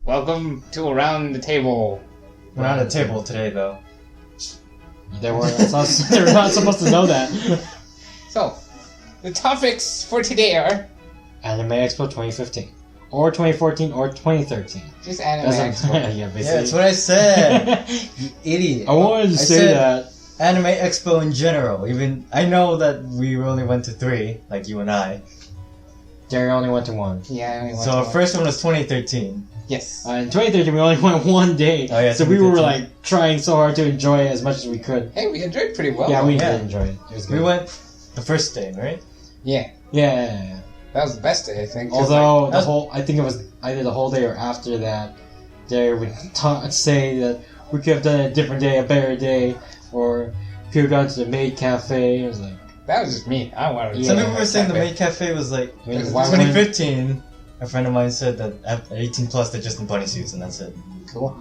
Welcome to Around the Table. We're on the table today, though. They were not supposed to know that. So, the topics for today are Anime Expo 2015. Or 2014 or 2013. just Anime Expo. Yeah, basically. Yeah, that's what I said. You idiot. I wanted to say said that. Anime Expo in general. Even I know that we only went to 3, like you and I. Jerry only went to 1. Yeah, I only went So to our one. first one was 2013. Yes. In 2013, we only went 1 day. Oh, yeah, so we were 2013. like trying so hard to enjoy it as much as we could. Hey, we enjoyed pretty well. Yeah, we yeah. did enjoy it. It was good. We went the first day, right? Yeah, Yeah. that was the best day, I think. 'cause, Although like, I think it was either the whole day or after that, Jerry would say that we could have done it a different day, a better day, or could have gone to the maid cafe. It was like, that was just me. I wanted to Yeah. Some go people to were saying the cafe. maid cafe was like... I mean, in why 2015, a friend of mine said that after 18 plus, they're just in bunny suits and that's it. Cool.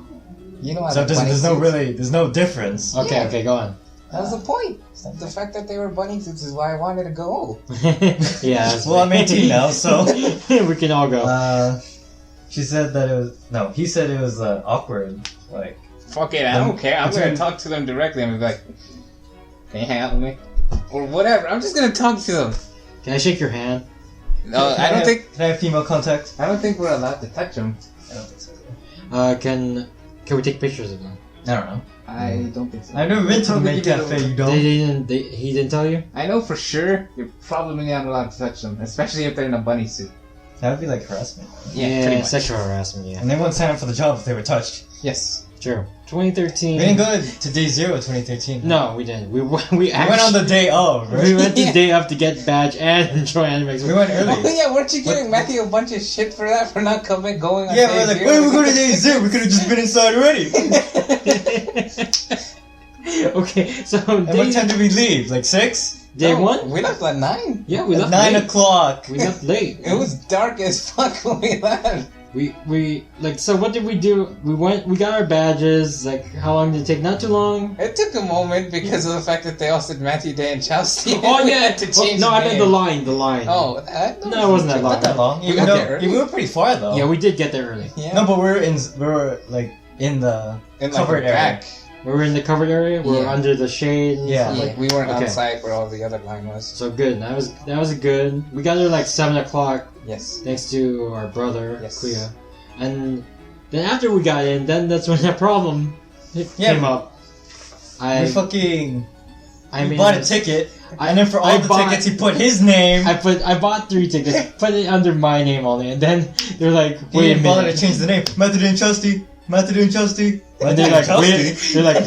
You know, I So like there's bunny suits. there's no difference. Okay, Yeah. okay, go on. That was the point. The fact that they were bunny suits is why I wanted to go. Yeah. That's Well, I'm 18 now, so... we can all go. She said that it was... No, he said it was awkward. Like... Fuck it, I don't care. I'm gonna talk to them directly and be like, can you hang out with me? Or whatever. I'm just gonna talk to them. Can I shake your hand? No, I don't think. Can I have female contact? I don't think we're allowed to touch them. I don't think so. Can we take pictures of them? I don't know. I don't think so. I've never been to the Probably maid give it cafe, over. you don't? He didn't tell you? I know for sure you're probably not allowed to touch them, especially if they're in a bunny suit. That would be like harassment. Yeah, pretty much. Sexual harassment, yeah. And they wouldn't sign up for the job if they were touched. Yes. True. 2013. We didn't go to day 0 2013. No, we didn't. We We went actually on the day of, right? we went the Yeah. day up to get badge and enjoy anime. We went Oh early. yeah, weren't you giving Matthew a bunch of shit for that, for not going on Yeah, day we were like, zero? wait, we're going to day 0. We could have just been inside already. Okay, so And what time did we leave? Like 6? day No, 1? We left at 9. Yeah, we At left 9 late. o'clock. We left late. It was dark as fuck when we left. We like, so what did we do? We got our badges. Like, how long did it take? Not too long. It took a moment because of the fact that they all said Matthew Day and Chelsea. Oh We yeah, had to change no, the I meant name. the line. Oh, No, it wasn't that long. Not that long. We Even got though there early. we were pretty far though. Yeah, we did get there early. Yeah. No, but we were like in the In like covered the area. back. We were in the covered area. We were Yeah. under the shade. And Yeah. stuff Yeah, we weren't Okay. outside where all the other line was. So good. That was good. We got there like 7 o'clock, Yes. thanks to our brother Yes. Clea. And then after we got in, then that's when that problem came up. We fucking I mean, bought a ticket, I- and then for all I the bought- tickets, he put his name. I bought 3 tickets, put it under my name only, and then they're like, He wait a didn't bother minute. to change the name. Method and Chelsea. Method and Chelsea. And they're like,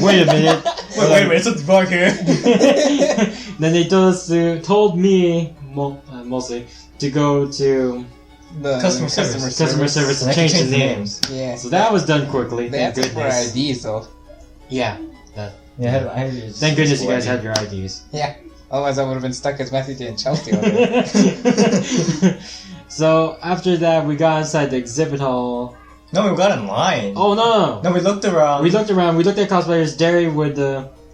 wait a minute. Wait a minute, something's wrong here. Then they told me mostly to go to The Customer service. customer service And and I change can the change the names. Yeah. So that was done quickly. They Thank asked us for goodness. IDs though. Yeah. Yeah, Thank goodness you guys had your IDs. Yeah. Otherwise I would have been stuck as Matthew Day and Chelsea over there. So after that, we got inside the exhibit hall. No, we got in line. Oh no! No, we looked around. We looked around. We looked at cosplayers. Derry would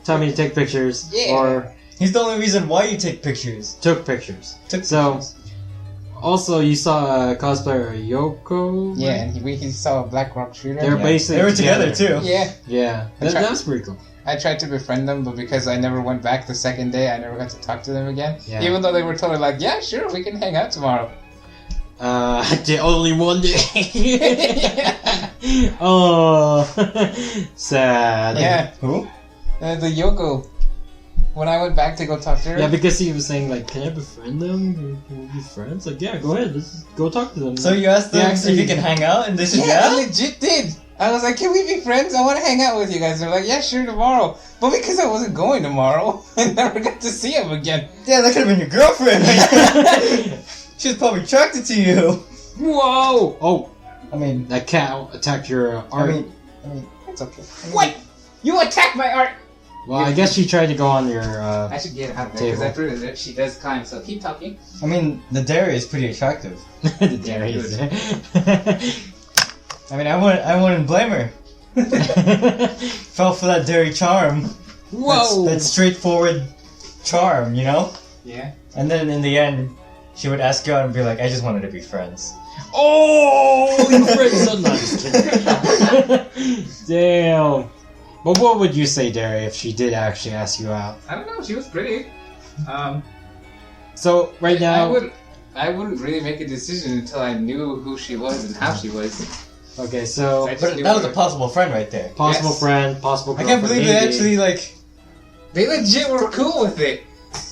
tell me to take pictures, Yeah. or He's the only reason why you take pictures. took pictures. Took So- pictures. Also, you saw a cosplayer Yoko. Yeah, and he saw a Black Rock shooter. They were Yeah. basically They were together too. Yeah. Yeah, that was pretty cool. I tried to befriend them, but because I never went back the second day, I never got to talk to them again. Yeah. Even though they were totally like, yeah, sure, we can hang out tomorrow. Only one day. Oh, sad. Yeah. Who? The Yoko. When I went back to go talk to her. Yeah, because he was saying like, "Can I befriend them? Can we be friends?" Like, yeah, go ahead. Let's just go talk to them. So you asked them Yeah, actually- if you can hang out, and they said Yeah, I yeah. legit did. I was like, can we be friends? I want to hang out with you guys. They're like, yeah, sure, tomorrow. But because I wasn't going tomorrow, I never got to see him again. Yeah, that could have been your girlfriend. She was probably attracted to you. Whoa! Oh, I mean, that cat attacked your I art. mean, It's okay. What? You attacked my art! Well, I guess she tried to go on your. I should get out of there because Table. I proved that she does climb, so keep talking. I mean, the dairy is pretty attractive. the dairies. I mean, I wouldn't blame her. Fell for that dairy charm. Whoa! That straightforward charm, you know? Yeah. And then in the end, she would ask you out and be like, I just wanted to be friends. Oh, you friend son. No, I'm just kidding. Damn. But what would you say, Derry, if she did actually ask you out? I don't know. She was pretty. So right now, I wouldn't really make a decision until I knew who she was and how she was. okay, so I just But knew that was her. a possible friend right there. possible Yes. friend, possible. I can't girlfriend, believe they maybe. actually like They legit were cool with it.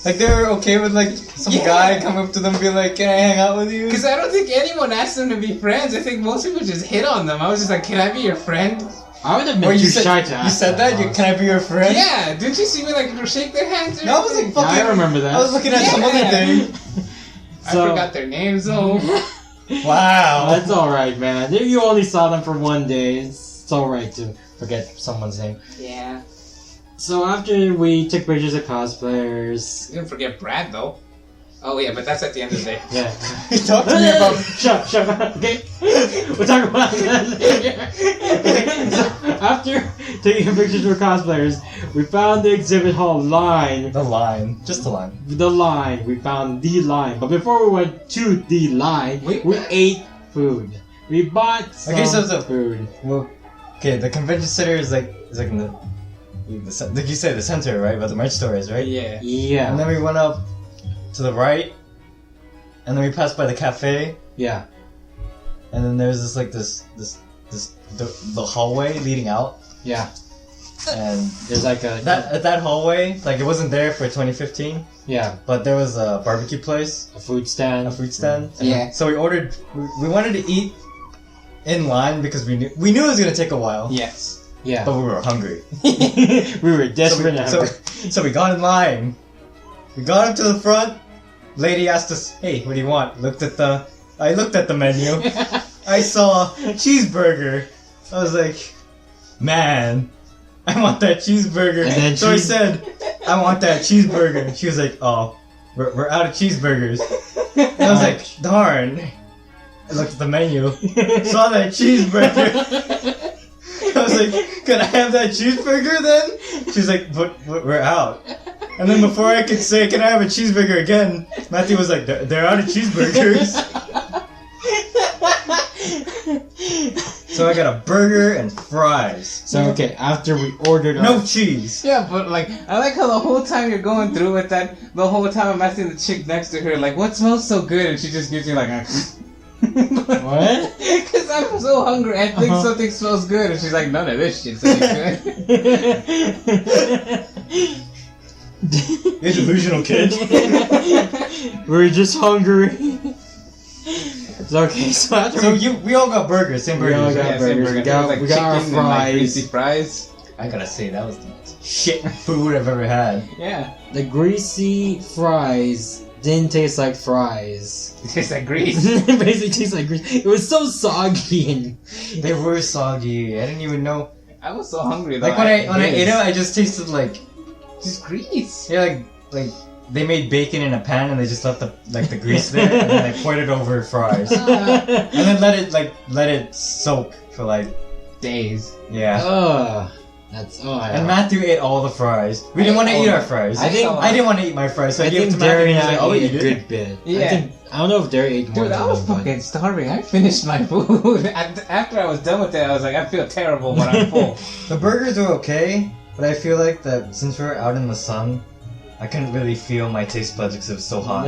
they were okay with like some Yeah. guy come up to them and be like, "Can I hang out with you?" Because I don't think anyone asked them to be friends. I think most people just hit on them. I was just like, can I be your friend? I would have been Or too you said, shy to ask. you said that? You, honestly. can I be your friend? Yeah, didn't you see me like shake their hands? Or No, I was like, anything? fuck Yeah, I remember that. I was looking at some other Yeah. thing. So- I forgot their names though. Wow. That's alright, man. If you only saw them for one day, it's alright to forget someone's name. Yeah. So after we took pictures of cosplayers, You didn't forget Brad though. Oh yeah, but that's at the end of the day. yeah. You talked to me about. Shut up, okay? We'll talk about that later. So after taking pictures of cosplayers, we found the exhibit hall line. The line. Just the line. The line. We found the line. But before we went to the line, Wait. we ate food. We bought some Okay, so- food. Well, okay, the convention center is like in the like you said, the center, right? Where the merch store is, right? Yeah. And Yeah. then we went up to the right, and then we passed by the cafe, Yeah. and then there's the hallway leading out, Yeah. and There's like a that hallway, like it wasn't there for 2015, yeah, but there was a barbecue place, a food stand. a food stand. Yeah. So we ordered. We wanted to eat in line because we knew it was gonna take a while. Yes. Yeah. But we were hungry. We were desperate. So we got in line. We got up to the front. Lady asked us, "Hey, what do you want?" I looked at the menu. I saw cheeseburger. I was like, "Man, I want that cheeseburger." And then So I said, "I want that cheeseburger." She was like, "Oh, we're out of cheeseburgers." And I was like, "Darn." I looked at the menu. Saw that cheeseburger. I was like, "Can I have that cheeseburger then?" She's like, but we're out." And then before I could say, "Can I have a cheeseburger again?" Matthew was like, they're out of cheeseburgers. So I got a burger and fries. So okay, after we ordered No our cheese. Yeah, but like, I like how the whole time you're going through with that, the whole time I'm asking the chick next to her, like, what smells so good? And she just gives you like a... What? Because I'm so hungry, I think something smells good. And she's like, none of this shit's any good. You're delusional, kid. We're just hungry. So, okay, so after So we all got burgers, same We burgers. all right? got Yeah, same burgers. burger. We got- It was like we got our chicken and, like, fries. greasy fries. I gotta say, that was the most shit food I've ever had. Yeah. the greasy fries didn't taste like fries. It tastes like grease. It basically tastes like grease. It was so soggy and They were soggy. I didn't even know. I was so hungry though. Like when I ate it, I just tasted like Just grease. yeah, like they made bacon in a pan and they just left the grease there and then they poured it over fries and then let it soak for like Days. yeah. that's And Matthew ate all the fries. We didn't want to eat our fries. I think- I didn't want to eat my fries, so I, I gave it think to Matthew. Derry And and he was I like, "Oh, ate you a did?" good bit. Yeah. I don't know if Derry ate more Dude, I than was me, but- fucking starving. I finished my food. After I was done with it, I was like, I feel terrible, but I'm full. The burgers were okay, but I feel like that since we were out in the sun, I couldn't really feel my taste buds because it was so hot.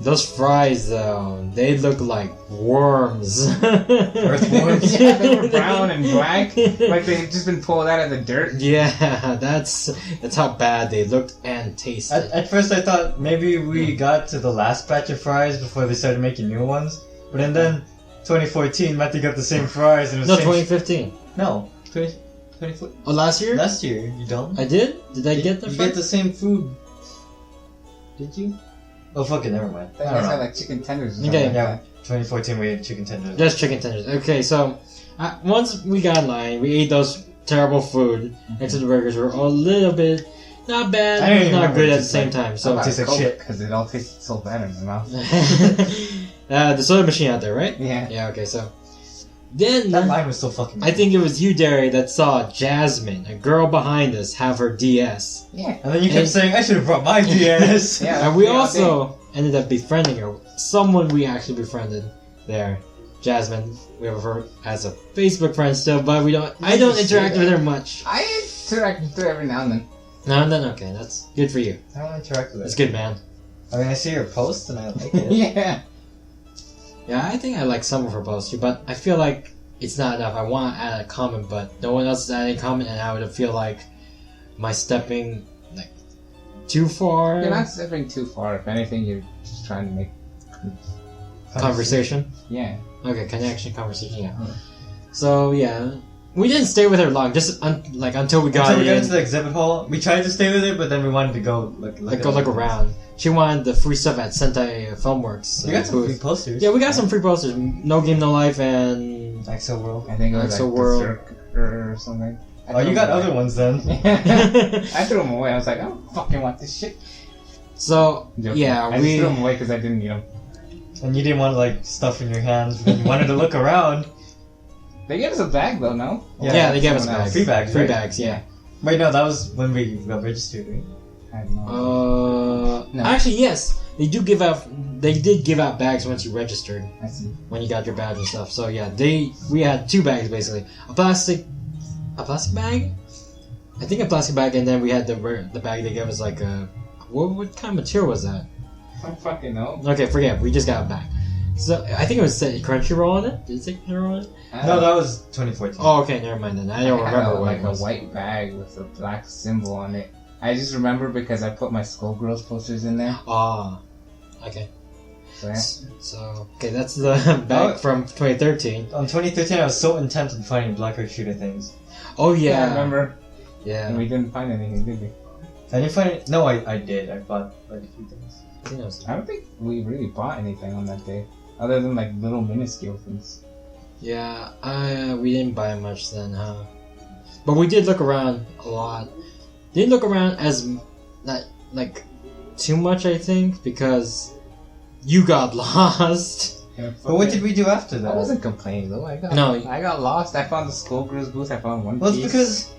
Those fries, though, they look like worms. Earthworms? Yeah, they were brown and black, like they had just been pulled out of the dirt. Yeah, that's how bad they looked and tasted. At first I thought maybe we got to the last batch of fries before they started making new ones, but then 2014, Matthew got the same fries and it was No, same 2015. No, 2014. Oh, last year? Last year, you don't? I did? Did I get the You fries? get the same food. Did you? Oh, fuck it, never mind. That I guys don't had know. like chicken tenders. Or Okay. something like Yeah, that. 2014 we ate chicken tenders. Just chicken tenders. Okay, so once we got in line, we ate those terrible food next to the burgers. Were a little bit not bad, I don't but even not remember good what at it the same tastes time. I So thought tastes like Coke, shit. because it all tasted so bad in my mouth. the soda machine out there, right? Yeah. Yeah. Okay, so then That line was so fucking I think it was you, Derry, that saw Jasmine, a girl behind us, have her DS. Yeah. And then you kept And- saying, I should have brought my DS. Yeah. And we all also ended up befriending her. Someone we actually befriended. there. Jasmine, we have her as a Facebook friend still, but I don't interact with her much. I interact with her every now and then. No, then okay, that's good for you. I don't interact with it. That's good, man. I mean, I see her posts and I like it. Yeah. Yeah, I think I like some of her posts too, but I feel like it's not enough. I want to add a comment, but no one else is adding a comment, and I would feel like my stepping like too far. You're not stepping too far. If anything, you're just trying to make Conversation. Yeah. Okay, connection, conversation. Yeah. So yeah, we didn't stay with her long. Just until we got Until we got in. into the exhibit hall, we tried to stay with her, but then we wanted to go look around. She wanted the free stuff at Sentai Filmworks. We got some booth. free posters. Yeah, we got some free posters. No Game, No Life, and Exo World. I think it was Exo like World. Berserker or something. Oh, you got other ones then. I threw them away. I was like, I don't fucking want this shit. So Joking. yeah, I just threw them away because I didn't need them. And you didn't want like stuff in your hands. You wanted to look around. They gave us a bag though, no? Yeah, they gave us Someone else. bags. Free bags, Free right? bags, yeah. Wait, no, that was when we got registered, right? I have no idea. No. Actually, yes, they do give out. They did give out bags once you registered, I see. when you got your badge and stuff. So yeah, we had 2 bags basically. A plastic bag. I think a plastic bag, and then we had the bag they gave us like a. What kind of material was that? I don't fucking know. Okay, forget. We just got it back. So I think it was Crunchyroll on it. Did it say Crunchyroll on it? No, that was 2014. Oh, okay, never mind then. I don't remember what like it was. a white bag with a black symbol on it. I just remember because I put my Skullgirls posters in there. Ah, okay. So yeah. So okay, that's the bag from 2013. On 2013, I was so intent on finding Blackheart shooter things. Oh Yeah, I yeah, remember. yeah. And we didn't find anything, did we? I didn't find it. No, I did. I bought like a few things. I think that was- I don't think we really bought anything on that day. Other than like little minuscule things. Yeah, we didn't buy much then, huh? But we did look around a lot. Didn't look around as not like too much, I think, because you got lost. But what did we do after that? I wasn't complaining though. I got lost. I found the Skullgirls booth. I found one Well, piece. it's because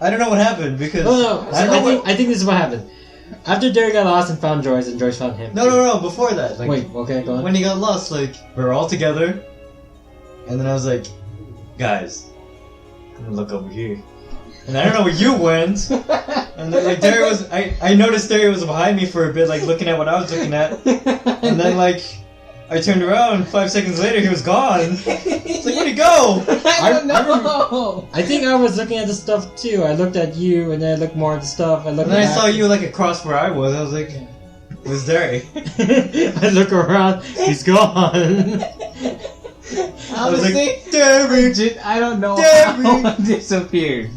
I don't know what happened. Because No, I don't know I think this is what happened. After Derek got lost and found Joyce, and Joyce found him. No. Before that, like Wait, okay, go on. when he got lost, like we were all together, and then I was like, guys, I'm gonna look over here, and I don't know where you went. And then, like Derek was, I noticed Derek was behind me for a bit, like looking at what I was looking at, and then like I turned around. 5 seconds later, he was gone. It's like, where'd he go? I don't know. I think I was looking at the stuff too. I looked at you, and then I looked more at the stuff. I looked. And then I back. saw you like across where I was. I was like, where's Derek? I look around. He's gone. I was Honestly, like, Derek. I don't know Derek. how I disappeared.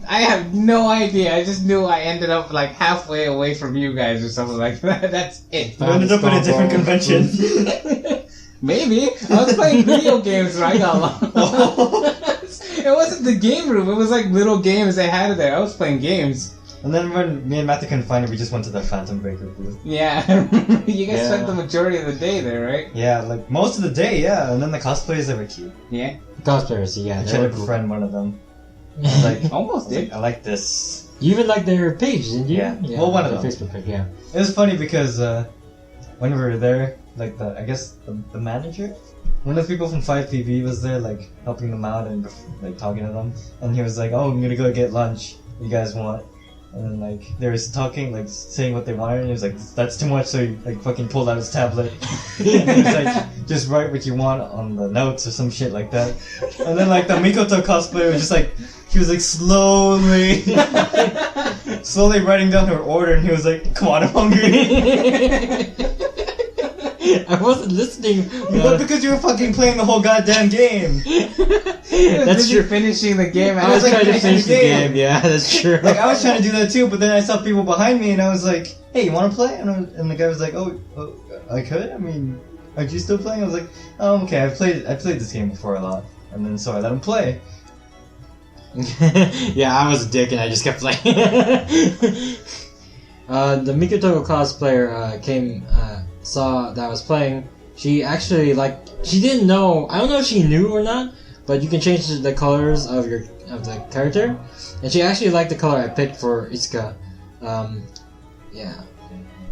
I have no idea. I just knew I ended up like halfway away from you guys or something like that. That's it. I ended up in a different convention. Maybe. I was playing video games when I got lost. It wasn't the game room. It was like little games they had there. I was playing games. And then when me and Matthew couldn't find it, we just went to the Phantom Breaker booth. Yeah. You guys Yeah. spent the majority of the day there, right? Yeah, like most of the day, yeah. And then the cosplayers, they were cute. Yeah. Cosplayers, yeah. I they tried were to cool. befriend one of them. I was like, Almost did. I like this. You even like their page, didn't you? Yeah. Well, one of their them. Facebook page, yeah. It was funny because when we were there, like I guess the manager, one of the people from 5PB was there, like helping them out and like talking to them. And he was like, "Oh, I'm gonna go get lunch. You guys want?" And then like they were talking, like saying what they wanted, and he was like, "That's too much." So he like fucking pulled out his tablet. He was like, "Just write what you want on the notes or some shit like that." And then like the Mikoto cosplayer was just like, he was like slowly writing down her order, and he was like, "Come on, I'm hungry." I wasn't listening. But because you were fucking playing the whole goddamn game. That's true. Finishing the game. I was like, trying to finishing finish the the game. game, yeah, that's true. Like I was trying to do that too, but then I saw people behind me, and I was like, "Hey, you want to play?" And the guy was like, "Oh, I could. I mean, are you still playing?" I was like, "Oh, okay. I played this game before a lot." And then so I let him play. Yeah, I was a dick and I just kept playing. The Mikoto cosplayer came, saw that I was playing. She actually she didn't know. I don't know if she knew or not, but you can change the colors of the character, and she actually liked the color I picked for Itsuka. Yeah,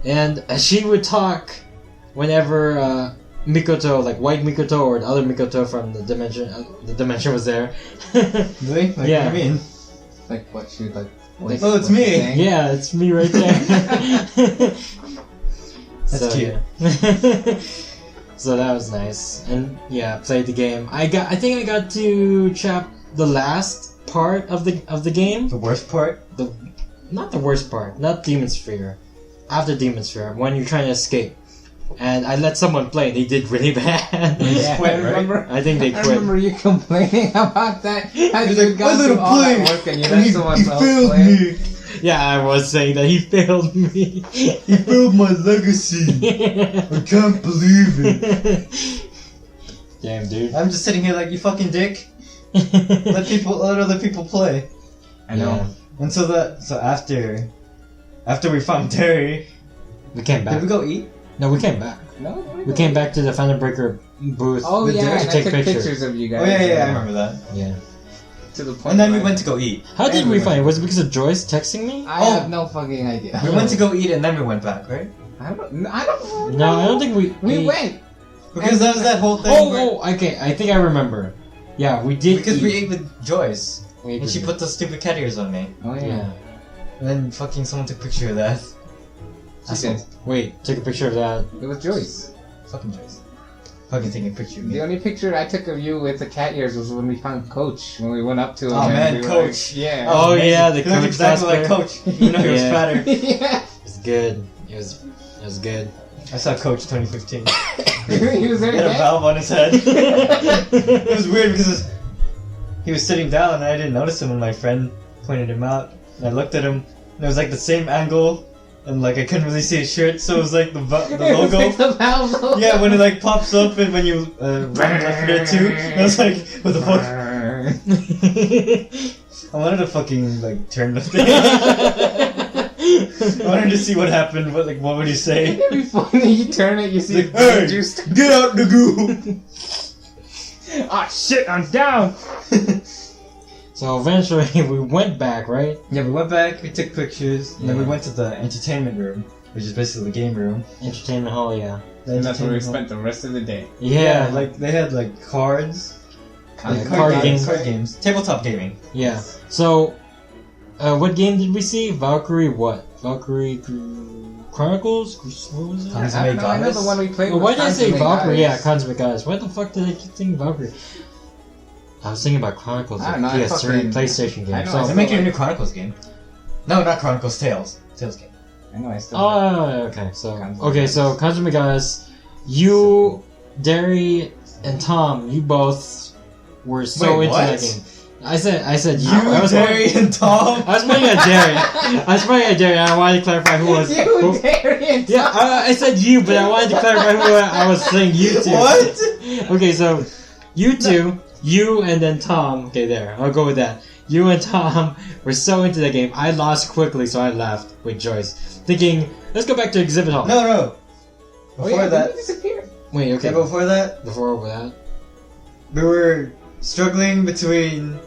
and she would talk whenever Mikoto, like white Mikoto, or the other Mikoto from the dimension. The dimension was there. Really? Like, Yeah. What do you mean? Like what she like. Oh, it's me. Yeah, it's me right there. That's cute. Yeah. So that was nice, and yeah, played the game. I think I got to the last part of the game. The worst part? Not the worst part, not Demon Sphere. After Demon Sphere, when you're trying to escape. And I let someone play, they did really bad. Yeah, I remember. I think they I quit. remember you complaining about that. How He's you like, got I let through him all that play, work and you and let someone he else failed play. me. Yeah, I was saying that he failed me. He failed my legacy. I can't believe it. Damn, dude. I'm just sitting here like, you fucking dick. Let other people play. I know. Yeah. And so after we found Terry, We came back. did we go eat? No, we came back. No, We came back to the Phantom Breaker booth. Oh With yeah, Derek and to I take took pictures. pictures of you Oh guys. yeah, I remember that. Yeah. To the point. And then we where went to go eat. How did we Everywhere. find it? Was it because of Joyce texting me? I Oh. have no fucking idea. We went to go eat and then we went back, right? I don't. No, I don't think we. We went. Because that was that whole thing. where- Oh, okay. I think I remember. Yeah, we did. Because we ate with Joyce. We ate And she with- put the stupid cat ears on me. Oh yeah. Yeah. And then fucking someone took a picture of that. She did. Wait, took a picture of that. It was Joyce. Fucking Joyce. Fucking taking a picture of me. The only picture I took of you with the cat ears was when we found Coach. When we went up to him. Oh, and man, we were Coach. Like, yeah. Oh, Amazing. yeah, the He looked Coach exactly like cosplayer. Coach. Even though he was Yeah. fatter. yeah. It was good. It was good. I saw Coach 2015. He was there He had a again. valve on his head. It was weird because he was sitting down and I didn't notice him and my friend pointed him out. And I looked at him and it was like the same angle and like I couldn't really see his shirt, so it was like the It was logo. like the valve logo. Yeah, when it like pops up and when you run left there too. And I was like, what the fuck? I wanted to fucking like turn the thing. I wanted to see what happened. What would he say? It'd be funny. You turn it, you see Like, hey, juice. get out the goo. Ah shit, I'm down. So eventually we went back, right? Yeah, we went back, we took pictures, and then we Yeah. went to the entertainment room, which is basically the game room. Entertainment hall, yeah. The And that's where we entertainment spent the rest of the day. Yeah, hall. Like they had like cards, like card games. card games, tabletop gaming. yeah. So, what game did we see? Valkyrie what? Valkyrie Chronicles? What was it? Consummate I know Goddess? the one we played. Well, was why did I say Consummate Valkyrie? Yeah, Goddess. Consummate Goddess. Why the fuck did I keep thinking Valkyrie? I was thinking about Chronicles, I the don't know, I PS3 fucking- PlayStation game. I know, So, I They're still making a like- new Chronicles game. No, not Chronicles, Tales. Tales game. I know, I still. oh, okay. So, Consummate so Consummate Goddess, you, Derry, and Tom, you both were so Wait, into what? that game. I said you. You, I was Terry, and Tom. I was pointing at Derry. I was pointing at Derry. And I wanted to clarify who was. You, who- Terry, and yeah, I said you, but I wanted to clarify who I was saying you to. What? Okay, so you two, you and then Tom. Okay, there. I'll go with that. You and Tom were so into the game. I lost quickly, so I left with Joyce, thinking, let's go back to exhibit hall. No. Oh, Before yeah, that, didn't he disappear? Wait, okay. yeah, before that, Before that. we were struggling between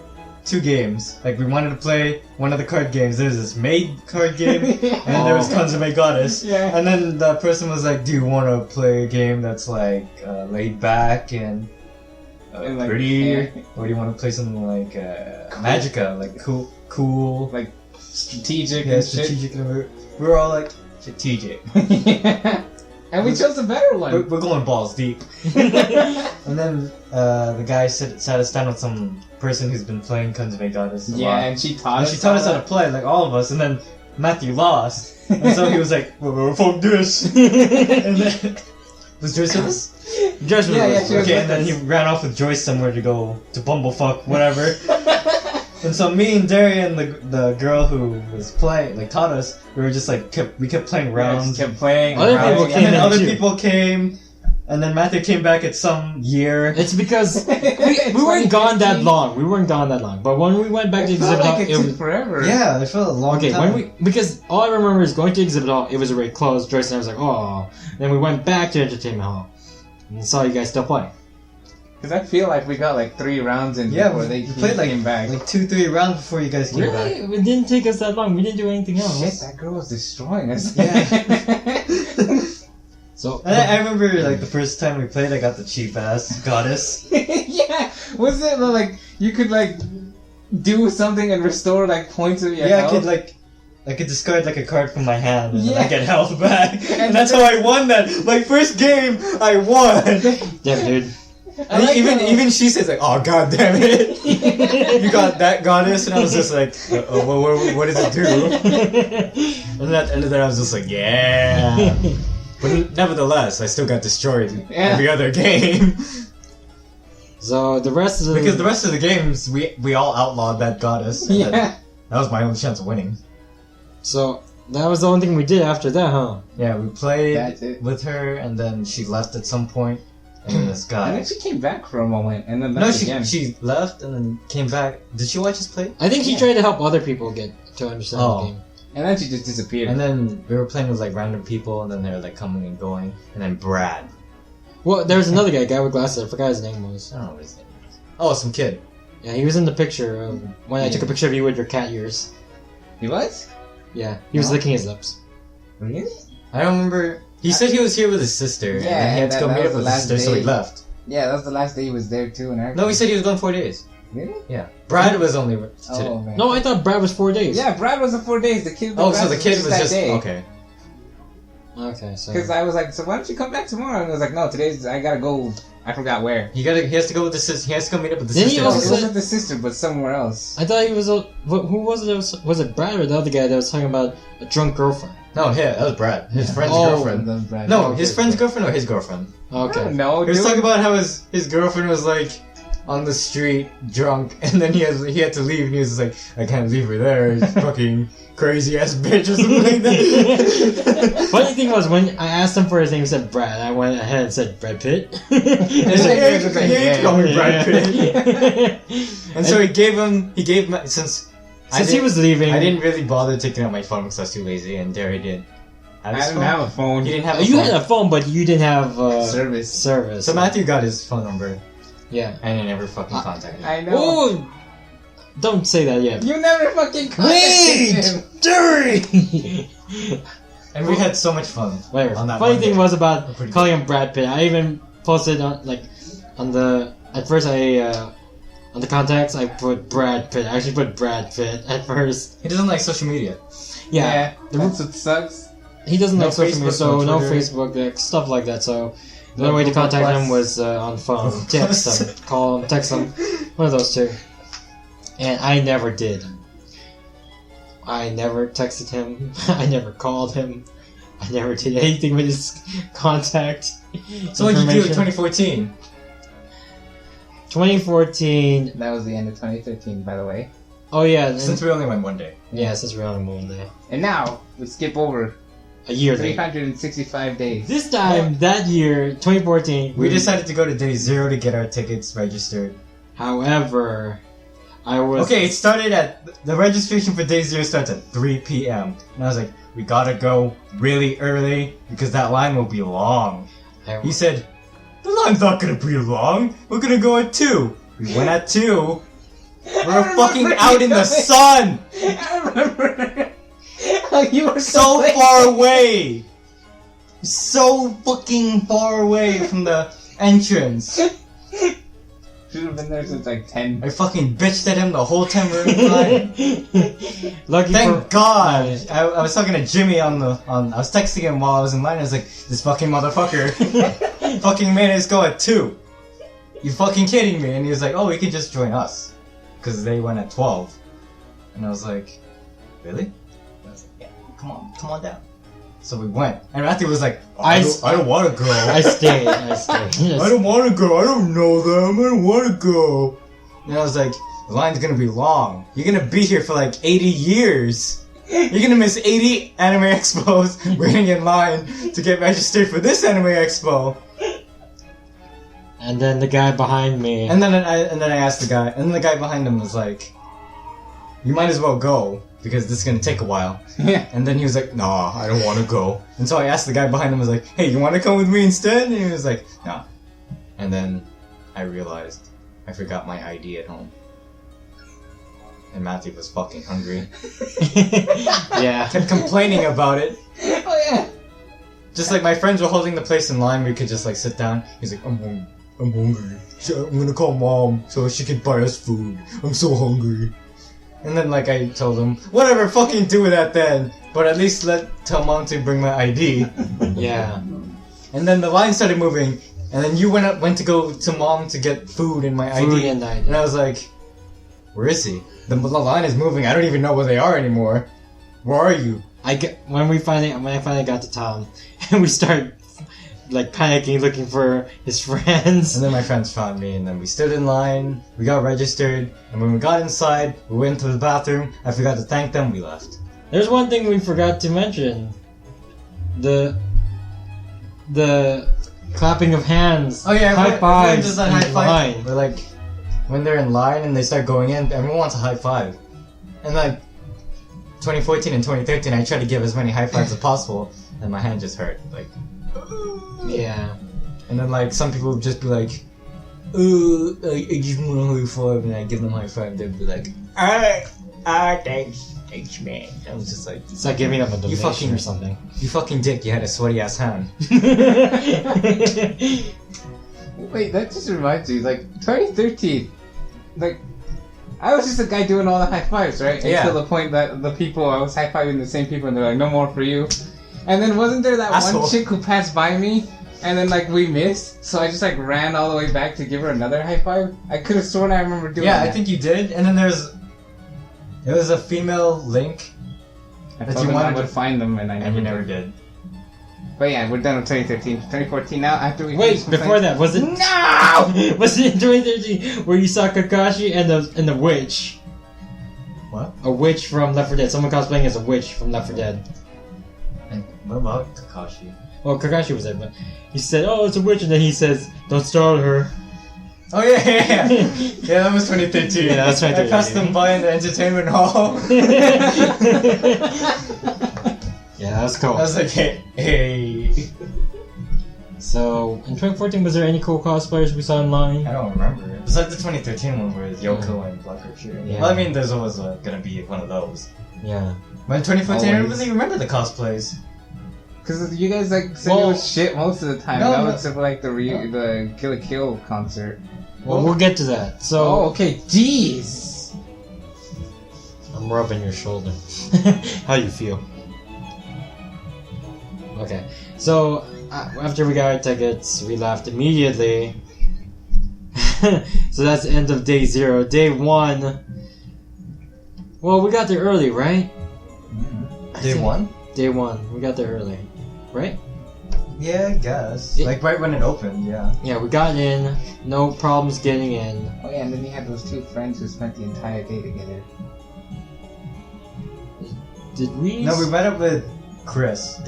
two games. Like we wanted to play one of the card games. There's this maid card game, and there was Oh. Consummate Goddess. Yeah. And then the person was like, "Do you want to play a game that's like laid back and, And, like, pretty, yeah. or do you want to play something like Magica, like cool, Like strategic yeah, and shit. strategic?" And we were all like, "Strategic." And we chose a better one. We're going balls deep. And then the guy sat us down with some person who's been playing Consummate Goddess a Yeah, lot. and she taught And us. she taught us all how to play, like all of us, and then Matthew lost. And so he was like, well, fuck this. And then, was Joyce with us? Joyce was Yeah, with yeah, us. she was Okay, with and then us. he ran off with Joyce somewhere to go to Bumblefuck, whatever. And so me and Darian, the girl who was playing, like taught us, we were just like, we kept playing Yeah, rounds. just kept playing. Other and people rounding, came And then in other too. people came, and then Matthew came back at some year. It's because we weren't gone that long. We weren't gone that long. But when we went back to It felt exhibit hall, like it it took was forever. Yeah, it felt a long okay. time. Because all I remember is going to exhibit hall. It was already closed. Joyce and I was like, oh. Then we went back to entertainment hall and saw you guys still play. Because I feel like we got like 3 rounds in Yeah, before we they played like came back. 2-3 rounds before you guys came Really? back. It didn't take us that long. We didn't do anything else. Shit, that girl was destroying us. Yeah. So And I remember like the first time we played, I got the cheap ass goddess. Yeah, was it like you could like do something and restore like points of your Yeah, health? I could discard like a card from my hand and then Yeah. I get health back. And that's how I won that. My first game, I won. damn, dude. And like even how- even she says like, "Oh god damn it, you got that goddess," and I was just like, what does it do?" And then at the end of that, I was just like, "Yeah." But nevertheless, I still got destroyed every other game So the rest of because the rest of the games we all outlawed that goddess. And Yeah. that was my only chance of winning. So that was the only thing we did after that, huh? Yeah, we played That's it. with her, and then she left at some point, and then this And guy. then she came back for a moment, and then No, left again. she left and then came back. Did she watch us play? I think she Yeah. tried to help other people get to understand Oh. the game. And then she just disappeared. And then we were playing with like random people, and then they were like coming and going, and then Brad. Well, there was another guy with glasses. I forgot his name was. I don't know what his name is. Oh, some kid. Yeah, he was in the picture of when I Yeah. took a picture of you with your cat ears. He was? Yeah, he was No. licking his lips. Really? I don't remember. He said he was here with his sister, and then he had to go that meet was up with the his last sister, so he day. left. Yeah, that was the last day he was there too, and everything. No, he said he was gone 4 days. Really? Yeah. Brad was only today. Oh man. No, I thought Brad was 4 days. Yeah, Brad was the 4 days. The kid. Oh, so the kid was that just day. okay. Okay, so. Because I was like, so why don't you come back tomorrow? And I was like, no, today's I gotta go. I forgot where. He has to go with the sister. He has to go meet up with the Didn't he sister. No, also it say- wasn't the sister, but somewhere else. I thought he was a. Who was it? Was it Brad or the other guy that was talking about a drunk girlfriend? No, yeah, that was Brad. His friend's Oh, girlfriend. That was Brad. No, Okay, his friend's okay. girlfriend or his girlfriend. Okay. No, He was dude. talking about how his girlfriend was like on the street drunk, and then he had to leave, and he was just like, I can't leave her there, fucking crazy ass bitch or something like that. Funny thing was when I asked him for his name, he said Brad. I went ahead and said Brad Pitt. And he's like, Yeah, "Hey, you ain't call me Brad Pitt." And so he gave since Since he was leaving, I didn't really bother taking out my phone because I was too lazy, and there he did. I didn't have a phone. He didn't have a You phone. had a phone, but you didn't have Service. service. So Matthew got his phone number, Yeah. and he never fucking contacted him. I know. Oh, don't say that yet. You never fucking contacted Wait! him. During. And we had so much fun Whatever. on that Funny Monday. thing was about Pretty calling him Brad Pitt. I even posted on at first on the contacts I put Brad Pitt. I actually put Brad Pitt at first. He doesn't like social media. Yeah. That's what sucks. He doesn't No like social media, Facebook, so no no Twitter. Facebook, like, stuff like that. So the No only way to Google contact Plus. him was on phone, Google text Plus. him, call him, text him, one of those two. And I never did. I never texted him. I never called him. I never did anything with his contact. So what did you do in information. 2014? 2014. That was the end of 2013, by the way. Oh yeah, and- Since we only went one day. yeah, since we're on the moon day. And now we skip over A year later. 365 days. This time, that year, 2014, We decided to go to day 0 to get our tickets registered. However, I was Okay, it started at the registration for day 0 starts at 3 p.m. And I was like, we gotta go really early because that line will be long. He said, the line's not gonna be long. We're gonna go at 2. We went at 2. We're fucking out in the sun, I remember how you were so late. far away, so fucking far away from the entrance. Should have been there since like 10. I fucking bitched at him the whole time we were in line. Lucky Thank for God! I was talking to Jimmy I was texting him while I was in line. I was like, this fucking motherfucker fucking made us go at 2. You fucking kidding me? And he was like, oh, you can just join us. Because they went at 12. And I was like, really? And I was like, yeah, come on down. So we went. And Matthew was like, oh, I don't want to go. I stayed. I I don't want to go. I don't know them. I don't want to go. And I was like, the line's gonna be long. You're gonna be here for like 80 years. You're gonna miss 80 anime expos waiting in line to get registered for this anime expo. And then the guy behind me. And then I asked the guy, and then the guy behind him was like, you might as well go because this is gonna take a while. Yeah. And then he was like, nah, I don't want to go. And so I asked the guy behind him, was like, hey, you want to come with me instead? And he was like, nah. And then I realized I forgot my ID at home. And Matthew was fucking hungry. Yeah. Kept complaining about it. Oh yeah. just like my friends were holding the place in line, we could just like sit down. He's like, I'm hungry. So I'm gonna call mom so she can buy us food. I'm so hungry. And then like I told him, whatever, fucking do that then. But at least tell mom to bring my ID. Yeah. And then the line started moving, and then you went to go to mom to get food and my Food ID. and ID. And I was like, where is he? The line is moving. I don't even know where they are anymore. Where are you? When I finally got to town, and we started like panicking, looking for his friends. And then my friends found me, and then we stood in line, we got registered, and when we got inside, we went to the bathroom, I forgot to thank them, we left. There's one thing we forgot to mention. The clapping of hands. Oh yeah, high fives does that in high five. line. We're like, when they're in line and they start going in, everyone wants a high five. And like, 2014 and 2013, I tried to give as many high fives as possible, and my hand just hurt, like... Yeah. And then like some people would just be like, "Oh, I just want a high five," and I give them a high five. They'd be like, thanks, man." I was just like, It's like giving them a donation fucking- or something. "You fucking dick! You had a sweaty ass hand." Wait, that just reminds me, like, 2013, like, I was just a guy doing all the high fives, right? Yeah. Until the point that the people, I was high fiving the same people, and they're like, no more for you. And then wasn't there that Asshole. one chick who passed by me, and then, like, we missed, so I just, like, ran all the way back to give her another high five? I could have sworn I remember doing Yeah, that. I think you did. And then there was a female link I that told you them I wanted would to, find them, and I and you never never did. But yeah, we're done with 2013. 2014 now, after we... Wait, before that, was it? No! Was it in 2013 where you saw Kakashi and the witch? What? A witch from Left 4 Dead. Someone cosplaying as a witch from Left 4 Dead. And what about Kakashi? Well, Kakashi was there, but he said, "Oh, it's a witch," and then he says, "Don't startle her." Oh yeah. Yeah, that was 2013. Yeah, that was 2013. I passed them by in the entertainment hall. Yeah, that was cool. I was like, hey. So, in 2014, was there any cool cosplayers we saw online? I don't remember. Besides the 2013 one with Yoko and Black Orchid. Yeah. Well, I mean, there's always gonna be one of those. Yeah. But in 2014, I don't Always. really remember the cosplays. Because you guys, like, said it Well- was shit most of the time. No, that no. was except for, like, the Kill la Kill concert. Well, we'll get to that. So, Oh, okay. Jeez! I'm rubbing your shoulder. How you feel? Okay. So, after we got our tickets, we left immediately. So that's the end of day 0. Day 1. Well, we got there early, right? Day 1? Day 1. We got there early. Right? Yeah, I guess. It- Like right when it opened, yeah. Yeah, we got in. No problems getting in. Oh, yeah, and then you had those two friends who spent the entire day together. Did we? No, we met up with Chris.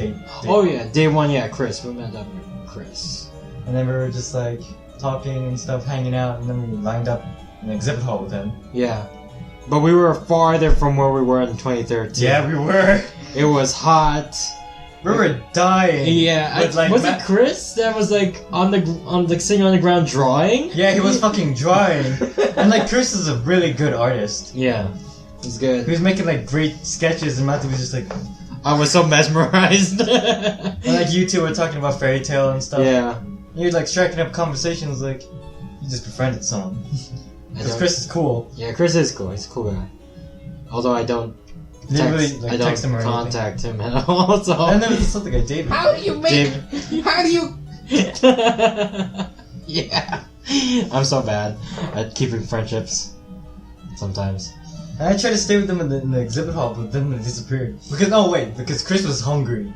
Oh yeah, day 1. Yeah, Chris. We met up with Chris. And then we were just like talking and stuff, hanging out, and then we lined up in the exhibit hall with him. Yeah, but we were farther from where we were in 2013. Yeah, we were. It was hot. We were dying. Yeah, With, like, was it Chris that was like on the sitting on the ground drawing? Yeah, he was fucking drawing. And like Chris is a really good artist. Yeah, it's good. He was making like great sketches, and Matthew was just like, I was so mesmerized. and like you two were talking about fairy tale and stuff. Yeah. You're like striking up conversations like you just befriended someone. Because Chris is cool. Yeah, Chris is cool. He's a cool guy. Although I don't You didn't really like I don't text him or anything. contact him at all. So. And there was something like David. How do you make... How do you... Yeah. I'm so bad at keeping friendships. Sometimes. And I tried to stay with them in the exhibit hall, but then they disappeared. Because Chris was hungry.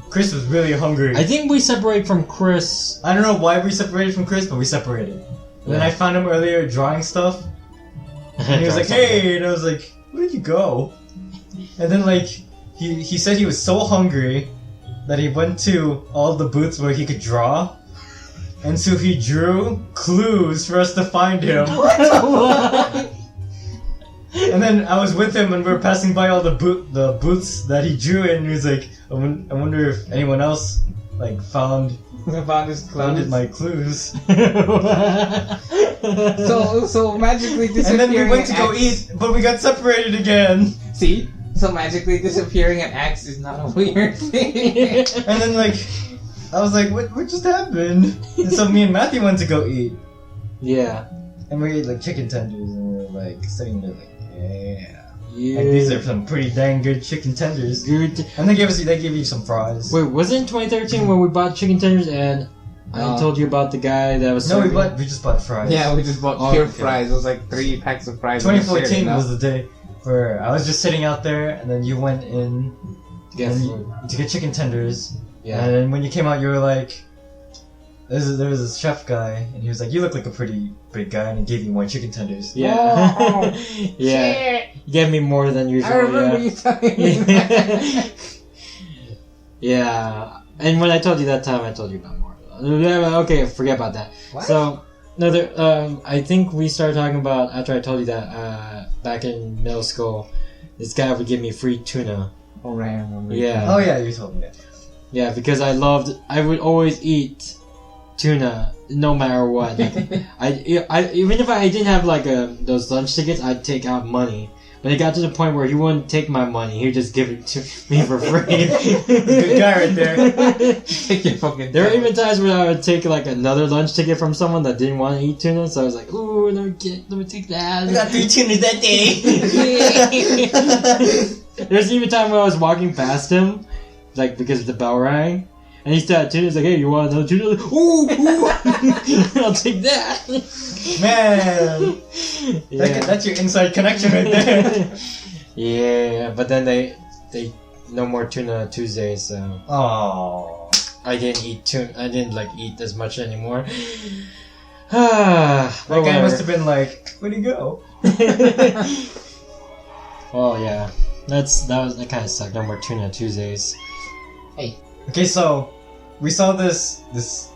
Chris was really hungry. I think we separate from Chris. I don't know why we separated from Chris, but we separated. And then I found him earlier drawing stuff, and he was like, "Hey," and I was like, "Where did you go?" And then like he said he was so hungry that he went to all the booths where he could draw, and so he drew clues for us to find him. And then I was with him and we were passing by all the booths that he drew in, and he was like, I wonder if anyone else like found my clues. So magically disappearing. And then we went to go eat, but we got separated again. See, So magically disappearing an axe is not a weird thing. And then like, I was like, what just happened? And so me and Matthew went to go eat. Yeah. And we ate like chicken tenders, and we were like sitting there like, yeah. Yeah. Like these are some pretty dang good chicken tenders. Good. And they gave you some fries. Wait, was it in 2013 when we bought chicken tenders and I told you about the guy that was No, serving? we just bought fries. Yeah, we just bought Oh, pure okay. fries. It was like 3 packs of fries. 2014 was the day where I was just sitting out there, and then you went in Yeah, to get chicken tenders. yeah. And then when you came out, you were like, there was this chef guy, and he was like, you look like a pretty big guy, and he gave you more chicken tenders. Yeah. Oh, Yeah. shit. You gave me more than usual. I remember you telling me that. Yeah. And when I told you that time, I told you about more. Okay, forget about that. What? So, no, I think we started talking about, after I told you that, back in middle school, this guy would give me free tuna. Oh, right, I remember. Yeah. Oh yeah, you told me that. Yeah, because I would always eat tuna, no matter what. Like, I even if I didn't have like those lunch tickets, I'd take out money. But it got to the point where he wouldn't take my money; he'd just give it to me for free. Good guy right there. Take your fucking. There were even times where I would take like another lunch ticket from someone that didn't want to eat tuna, so I was like, "Ooh, let me take that." I got 3 tunas that day. There's even a time when I was walking past him, like because the bell rang, and he started tuna. He's like, "Hey, you want another tuna?" I was like, ooh, I'll take that. Man, Yeah. that's your inside connection right there. Yeah, but then they no more tuna Tuesdays, so Oh, I didn't eat tuna. I didn't like eat as much anymore. That that guy must have been like, where'd he go? Oh yeah, that kind of sucked. No more tuna Tuesdays. Okay, so we saw this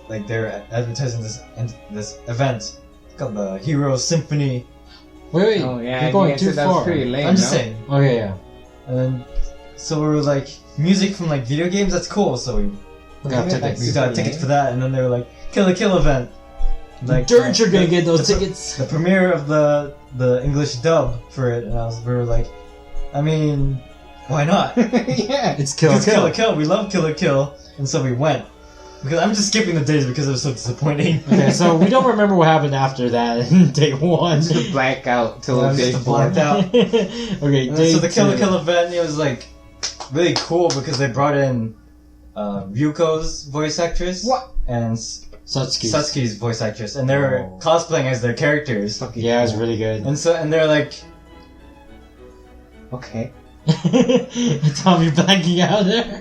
like they're advertising this event called the Hero Symphony. Wait, Oh yeah, you're going you too said that was far. pretty lame. I'm just no? saying. Okay, yeah. And then, so we were like, music from like video games, that's cool. So we Got Yeah, tickets. we got tickets for that, and then they were like, Kill la Kill event. Like, Dirt, you're gonna get those the- tickets. The premiere of the English dub for it, and we were like, I mean, why not? Yeah. It's Kill It's Kill. Kill. We love Kill la Kill, and so we went. Because I'm just skipping the days because it was so disappointing. Okay, so we don't remember what happened after that in day one. Just black out till Yeah, day just 4. blacked out. Okay, And day so the Kill la two. Kill event, it was like really cool because they brought in Ryuko's voice actress. What? And Satsuki's voice actress, and they were Oh. cosplaying as their characters. Yeah, it was really good. And they're like, Okay. Tom, you're blacking out there.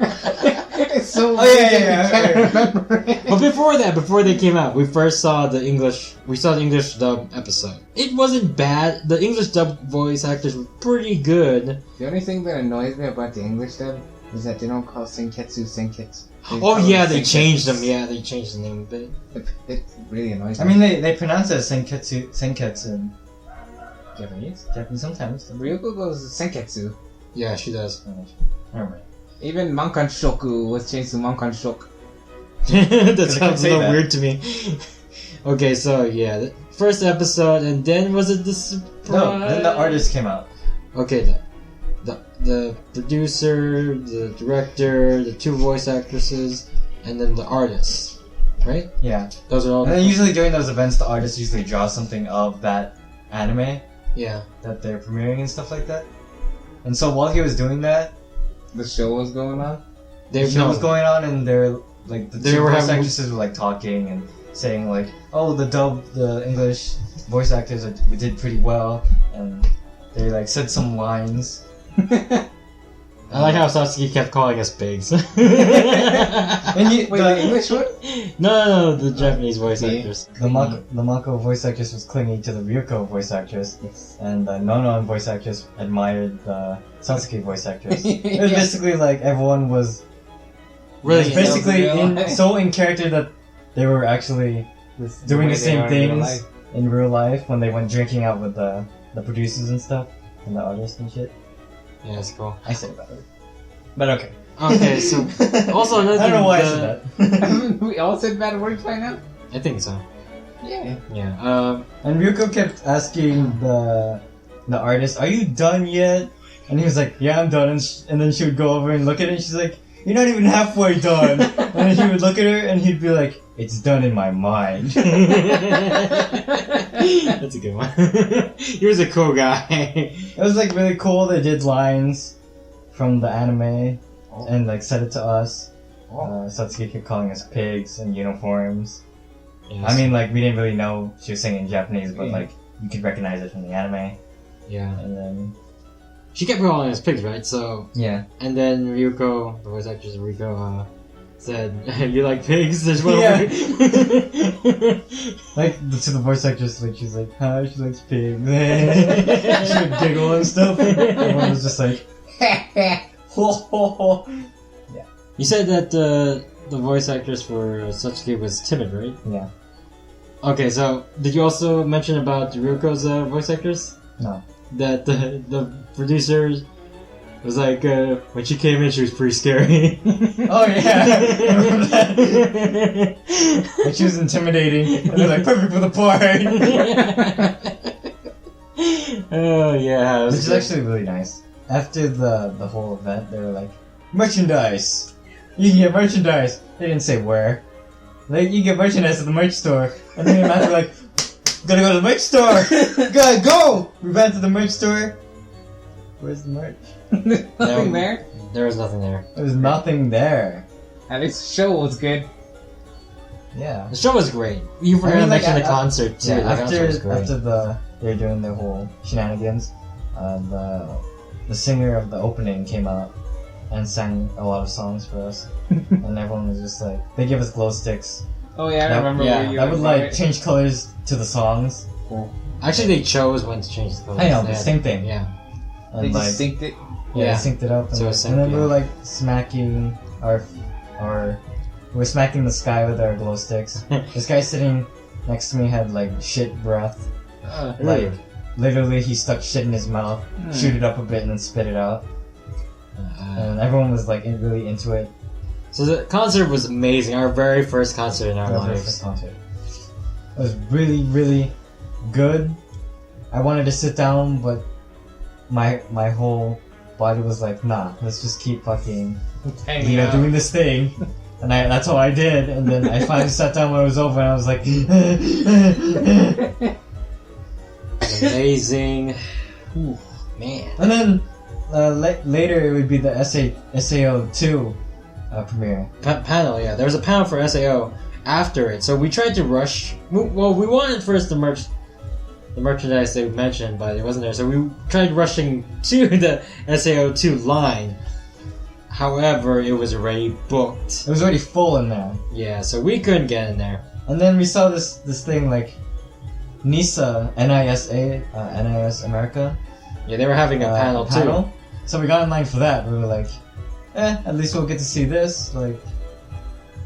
It's so Oh, yeah, weird, yeah, I can't yeah. remember it. But before they came out, we saw the English dub episode. It wasn't bad. The English dub voice actors were pretty good. The only thing that annoys me about the English dub is that they don't call Senketsu Senketsu. They Oh call yeah, it they Senketsu. changed them. Yeah, they changed the name a bit. It really annoys I me. mean, they pronounce it as Senketsu in Japanese. Japanese sometimes. Ryuko goes Senketsu. Yeah, she does. Never mind. Even Mankan Shoku was changed to Mankan Shok. That I sounds a say little that. weird to me. Okay, so yeah, the first episode, and then was it the surprise? No, then the artist came out. Okay, the producer, the director, the 2 voice actresses, and then the artist, right? Yeah. Those are all. And then usually during those events, the artist usually draws something of that anime Yeah. that they're premiering and stuff like that. And so while he was doing that, The show was going on. They the show was going on, and they're like the They two were voice having- actresses were like talking and saying like, "Oh, the English voice actors we did pretty well," and they like said some lines. I like how Satsuki kept calling us pigs. And you, Wait, the English one? No, the Japanese voice Yeah. actors. the Mako voice actress was clinging to the Ryuko voice actress, Yes. and the Nonon voice actress admired the Satsuki voice actress. It was Yeah. basically like everyone was Really? Yes, basically Yeah. so in character that they were actually doing way the they same are in real things life. in real life when they went drinking out with the producers and stuff and the artists and shit. Yeah, it's cool. I said about it, but okay. Okay, so also another I don't know why I thing, said that. We all said bad words by now? I think so. Yeah. Yeah. And Ryuko kept asking the artist, "Are you done yet?" And he was like, yeah, I'm done. And then she would go over and look at it, and she's like, you're not even halfway done. And then he would look at her, and he'd be like, it's done in my mind. That's a good one. He was a cool guy. It was like really cool. They did lines from the anime and like said it to us. Satsuki kept calling us pigs and uniforms. Yes. I mean, like, we didn't really know she was singing in Japanese, but like, you could recognize it from the anime. Yeah. And then... She kept calling us pigs, right? So... Yeah. And then Ryuko, the voice actress Ryuko, said, you like pigs? There's one Yeah. over Like, to the voice actress, like, she's like, hi, she likes pigs. She would giggle and stuff. Everyone was just like, ho, ho, ho. You said that the voice actress for Satsuki was timid, right? Yeah. Okay, so did you also mention about Ryuko's voice actress? No. That the producer was like, when she came in, she was pretty scary. Oh, yeah. I remember that. Like, she was intimidating. And they're like, perfect for the part. Oh, yeah. Which is actually really nice. After the whole event, they were like, merchandise! You can get merchandise! They didn't say where. Like, you get merchandise at the merch store. And then the man were like, gotta go to the merch store! Gotta go! We ran to the merch store. Where's the merch? Nothing there. There was nothing there. There was nothing there. At least the show was good. Yeah. The show was great. You forgot to mention the concert too. Yeah, The concert was great. after they were doing their whole shenanigans, the singer of the opening came out and sang a lot of songs for us, and everyone was just like, they gave us glow sticks. Oh yeah, I remember. yeah, where you That would were like from it. change colors to the songs. Actually, they chose when to change the colors. I know, They the had- same thing. Yeah. And They like, just synced it. Yeah. they synced it up, and, So like, it's and then we were yeah. like smacking we were smacking the sky with our glow sticks. This guy sitting next to me had like shit breath. Like, literally, he stuck shit in his mouth, chewed it up a bit, and then spit it out. And everyone was like really into it. So the concert was amazing. Our very first concert in our That was my lives. first concert. It was really, really good. I wanted to sit down, but my whole body was like, nah, let's just keep fucking, Hanging out. doing this thing. And that's all I did. And then I finally sat down when it was over, and I was like, Amazing. Ooh, man. and then later it would be the SAO2 premiere. Panel, yeah. There was a panel for SAO after it, so we tried to rush. Well, we wanted first the merchandise they mentioned, but it wasn't there, so we tried rushing to the SAO2 line. However, it was already booked. It was already full in there. Yeah, so we couldn't get in there. And then we saw this thing like NISA, NIS America. Yeah, they were having a panel too. So we got in line for that. We were like, at least we'll get to see this. Like,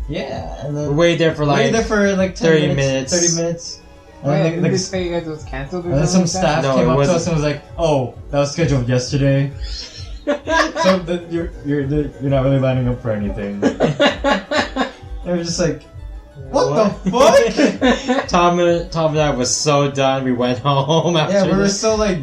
yeah. And We then waited there for like like 10 30 minutes. 30 minutes. And Wait, then, did they say it was cancelled or and then some something like staff No, came it up to wasn't. us and was like, "Oh, that was scheduled yesterday." So you're not really lining up for anything. They were just like, "What the fuck?" Tom and I was so done. We went home after. Yeah, we were this. so like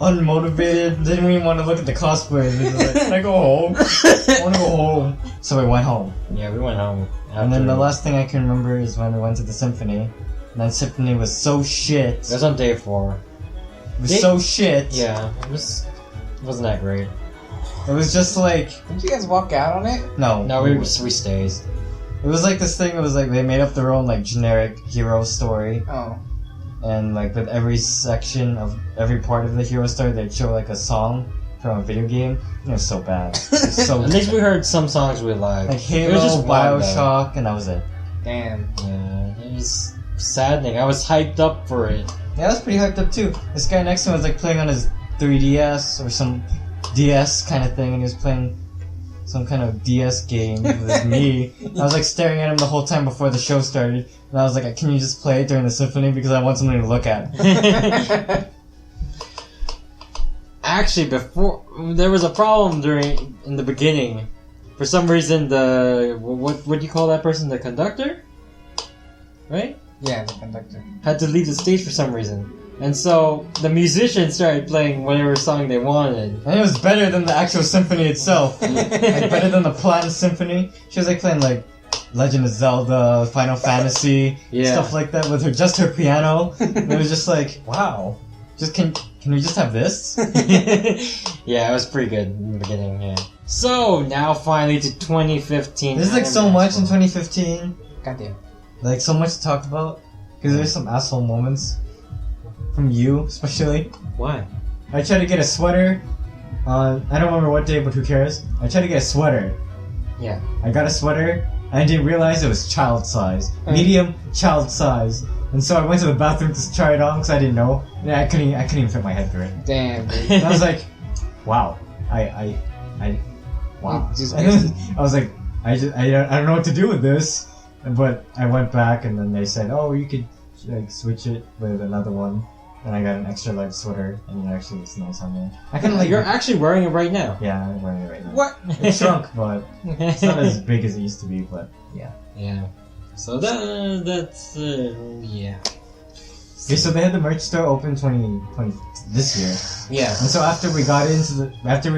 unmotivated. Didn't even want to look at the cosplayers. We were just like, "Can I go home? I want to go home." So we went home. Yeah, we went home. And then after- the last thing I can remember is when we went to the symphony. And that symphony was so shit. It was on day 4. It was so shit. Yeah, it wasn't that great. It was just like, Didn't you guys walk out on it? no. No, we stayed. It was like this thing. It was like they made up their own like generic hero story. Oh. And like with every section of every part of the hero story, they'd show like a song from a video game. And it was so bad. It was so At least we heard some songs we liked. like Halo, It was just one, though. Bioshock, and that was it. Damn. Yeah, it was saddening. I was hyped up for it. Yeah, I was pretty hyped up too. This guy next to him was like playing on his 3DS or some DS kind of thing, and he was playing some kind of DS game with me. I was like staring at him the whole time before the show started, and I was like, "Can you just play it during the symphony because I want something to look at?" Actually, before there was a problem in the beginning. For some reason, the what do you call that person? The conductor, right? Yeah, the conductor. Had to leave the stage for some reason. And so the musicians started playing whatever song they wanted. And it was better than the actual symphony itself. Like, better than the Platinum Symphony. She was like playing like Legend of Zelda, Final Fantasy, stuff like that with her piano. And it was just like, wow. Just can we just have this? Yeah, it was pretty good in the beginning, yeah. So, now finally to 2015. There's like so much in 2015. Goddamn. Like so much to talk about. Because there's some asshole moments. From you, especially. Why? I tried to get a sweater on, I don't remember what day, but who cares? I tried to get a sweater. Yeah. I got a sweater, and I didn't realize it was child size. Medium, child size. And so I went to the bathroom to try it on, because I didn't know. And I couldn't even fit my head through it. Damn, dude. And I was like, wow. Wow. And then I was like, I don't know what to do with this. But I went back, and then they said, oh, you could like switch it with another one. And I got an extra large sweater, and it actually looks nice on me. I kind of like. You're actually wearing it right now. Yeah, I'm wearing it right now. What? It shrunk, but it's not as big as it used to be. But yeah. Yeah. So that's yeah. Okay, so they had the merch store open 2020 this year. Yeah. And so after we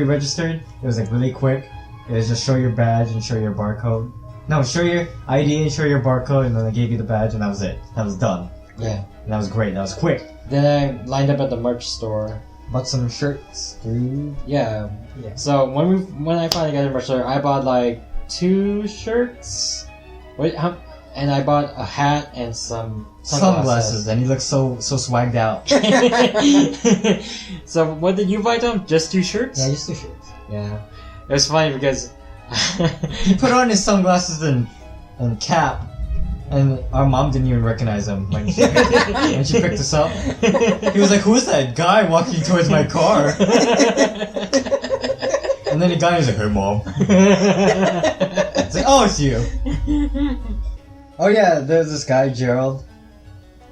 registered, it was like really quick. It was just show your badge and show your barcode. No, show your ID and show your barcode, and then they gave you the badge, and that was it. That was done. Yeah. And that was great. That was quick. Then I lined up at the merch store. Bought some shirts, dude. Yeah. So when I finally got the merch store, I bought like 2 shirts. And I bought a hat and some sunglasses. And you look so swagged out. So what did you buy, Tom? Just 2 shirts? Yeah, just 2 shirts. Yeah. It was funny because he put on his sunglasses and cap, and our mom didn't even recognize him when she picked us up. He was like, "Who's that guy walking towards my car?" And then the guy was like, "Hey, mom." It's like, "Oh, it's you." Oh yeah, there's this guy Gerald.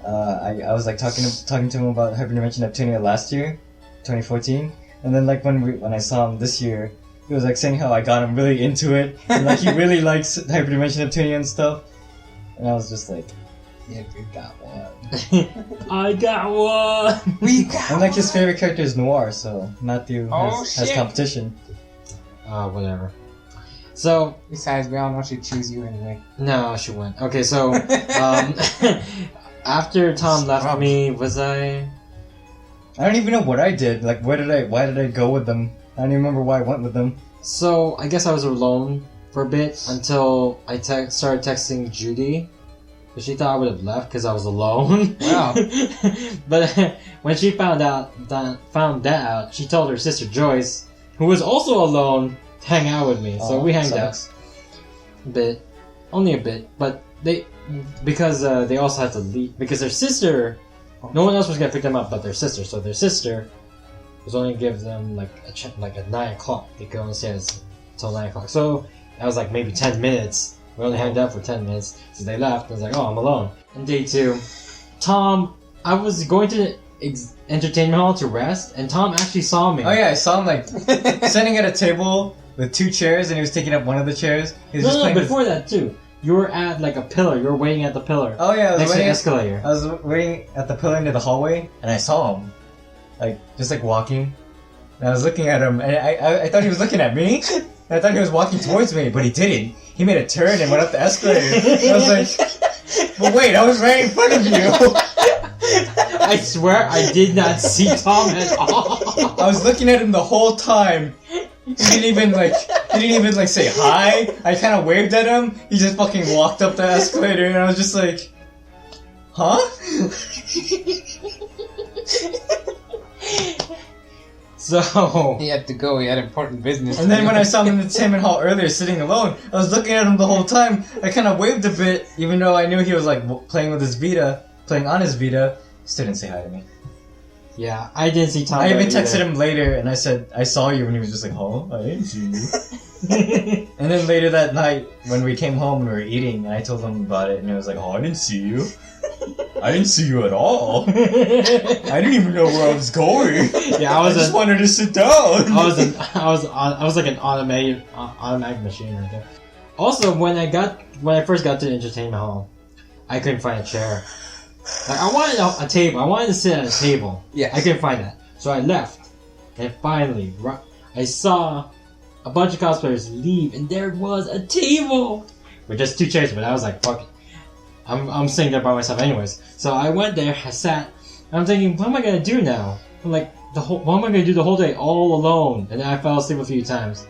I was like talking to him about Hyperdimension Neptunia last year, 2014, and then like when I saw him this year. He was like saying how I got him really into it, and like he really likes Hyperdimension Neptunia and stuff. And I was just like, yeah, we got one. I got one! We got And like his favorite character is Noir, so Matthew Oh, has competition. Whatever. So, Besides, we all know she'd choose you anyway. no, she went. Okay, so, after Tom left me, was I don't even know what I did. Like, why did I go with them? I don't even remember why I went with them. So, I guess I was alone for a bit until I started texting Judy. But she thought I would have left because I was alone. Wow. But when she found that out, she told her sister Joyce, who was also alone, to hang out with me. So we hanged out a bit. Only a bit. But because they also had to leave. Because their sister, no one else was going to pick them up but their sister. So their sister was only give them like at 9 o'clock. They could only stay until 9 o'clock. So that was like maybe 10 minutes. We only hanged out for 10 minutes. So they left. I was like, oh, I'm alone. And day 2, Tom, I was going to entertainment hall to rest, and Tom actually saw me. Oh yeah, I saw him like sitting at a table with 2 chairs, and he was taking up one of the chairs. He was No, before that too. You were at like a pillar. You were waiting at the pillar. Oh yeah, next to the escalator. I was waiting at the pillar into the hallway, and I saw him. Just walking, and I was looking at him, and I thought he was looking at me. And I thought he was walking towards me, but he didn't. He made a turn and went up the escalator. And I was like, but wait, I was right in front of you. I swear I did not see Tom at all. I was looking at him the whole time. He didn't even say hi. I kind of waved at him. He just fucking walked up the escalator, and I was just like, huh? So He had to go. He had important business. And then when I saw him in the entertainment hall earlier, sitting alone, I was looking at him the whole time. I kind of waved a bit, even though I knew he was playing on his Vita. He still didn't say hi to me. yeah, I didn't see Tom. I even either. texted him later, and I said, I saw you, and he was just like, oh, I didn't see you. And then later that night, when we came home and we were eating, and I told him about it, and he was like, oh, I didn't see you. I didn't see you at all. I didn't even know where I was going. Yeah, I just wanted to sit down. I was like an automatic machine right there. Also, when I first got to the entertainment hall, I couldn't find a chair. Like, I wanted a table. I wanted to sit at a table. Yes. I couldn't find that. So I left. And finally, I saw a bunch of cosplayers leave, and there was a table! With just 2 chairs, but I was like, fuck it. I'm sitting there by myself anyways. So I went there, I sat, and I'm thinking, what am I gonna do now? I'm like, what am I gonna do the whole day all alone? And then I fell asleep a few times.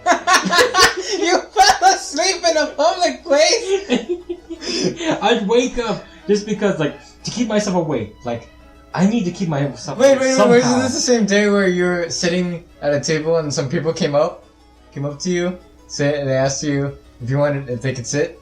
You fell asleep in a public place? I'd wake up just because, like, to keep myself awake. Like, I need to keep myself Wait, awake somehow. isn't this the same day where you're sitting at a table and some people came up to you, and they asked you if they could sit?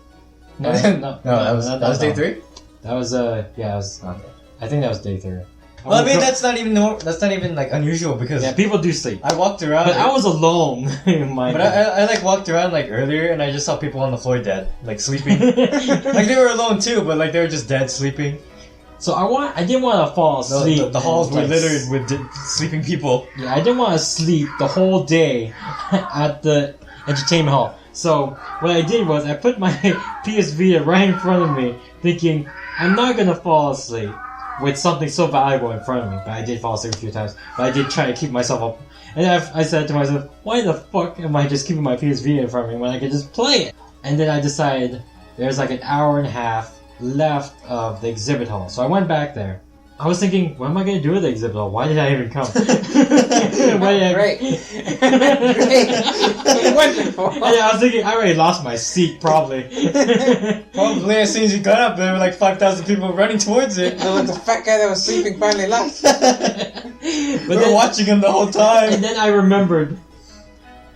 No, that was day 3? That was, yeah, okay. I think that was day 3. Well, I mean, that's not even like unusual because yeah, people do sleep. I walked around, but I was alone. I like walked around like earlier, and I just saw people on the floor dead, like sleeping. Like they were alone too, but like they were just dead sleeping. So I didn't want to fall asleep. The halls were littered with sleeping people. Yeah, I didn't want to sleep the whole day at the entertainment hall. So what I did was I put my PS Vita right in front of me, thinking I'm not gonna fall asleep with something so valuable in front of me. But I did fall asleep a few times. But I did try to keep myself up. And I said to myself, why the fuck am I just keeping my PS Vita in front of me when I can just play it? And then I decided there's like an hour and a half left of the exhibit hall. So I went back there. I was thinking, what am I going to do with the exhibit hall? Why did I even come? Great. Wonderful. And I was thinking, I already lost my seat, probably. Probably as soon as you got up, there were like 5,000 people running towards it. The fat guy that was sleeping finally left. We were watching him the whole time. And then I remembered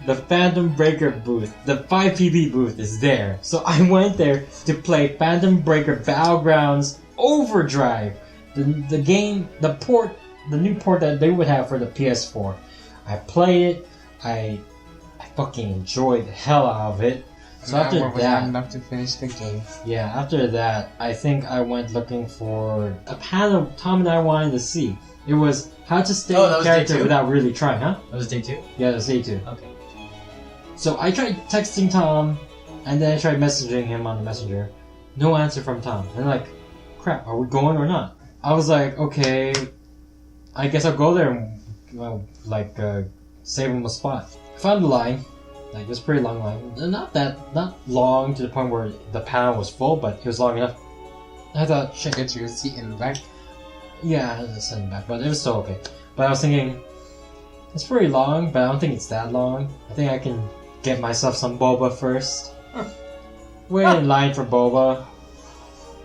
the Phantom Breaker booth, the 5PB booth is there. So I went there to play Phantom Breaker Battlegrounds Overdrive. The game, the new port that they would have for the PS4. I played it. I fucking enjoyed the hell out of it. So after that, enough to finish the game. Yeah, after that, I think I went looking for a panel Tom and I wanted to see. It was how to stay in character without really trying, huh? That was day 2? Yeah, that was day 2. Okay. So I tried texting Tom, and then I tried messaging him on the messenger. No answer from Tom. And I'm like, crap, are we going or not? I was like, okay, I guess I'll go there and save him a spot. Found the line, like it was a pretty long line. Not long to the point where the panel was full, but it was long enough. I thought, shit. Get your seat in the back. Yeah, I was in the back, but it was still okay. But I was thinking, it's pretty long, but I don't think it's that long. I think I can get myself some boba first. Wait in line for boba.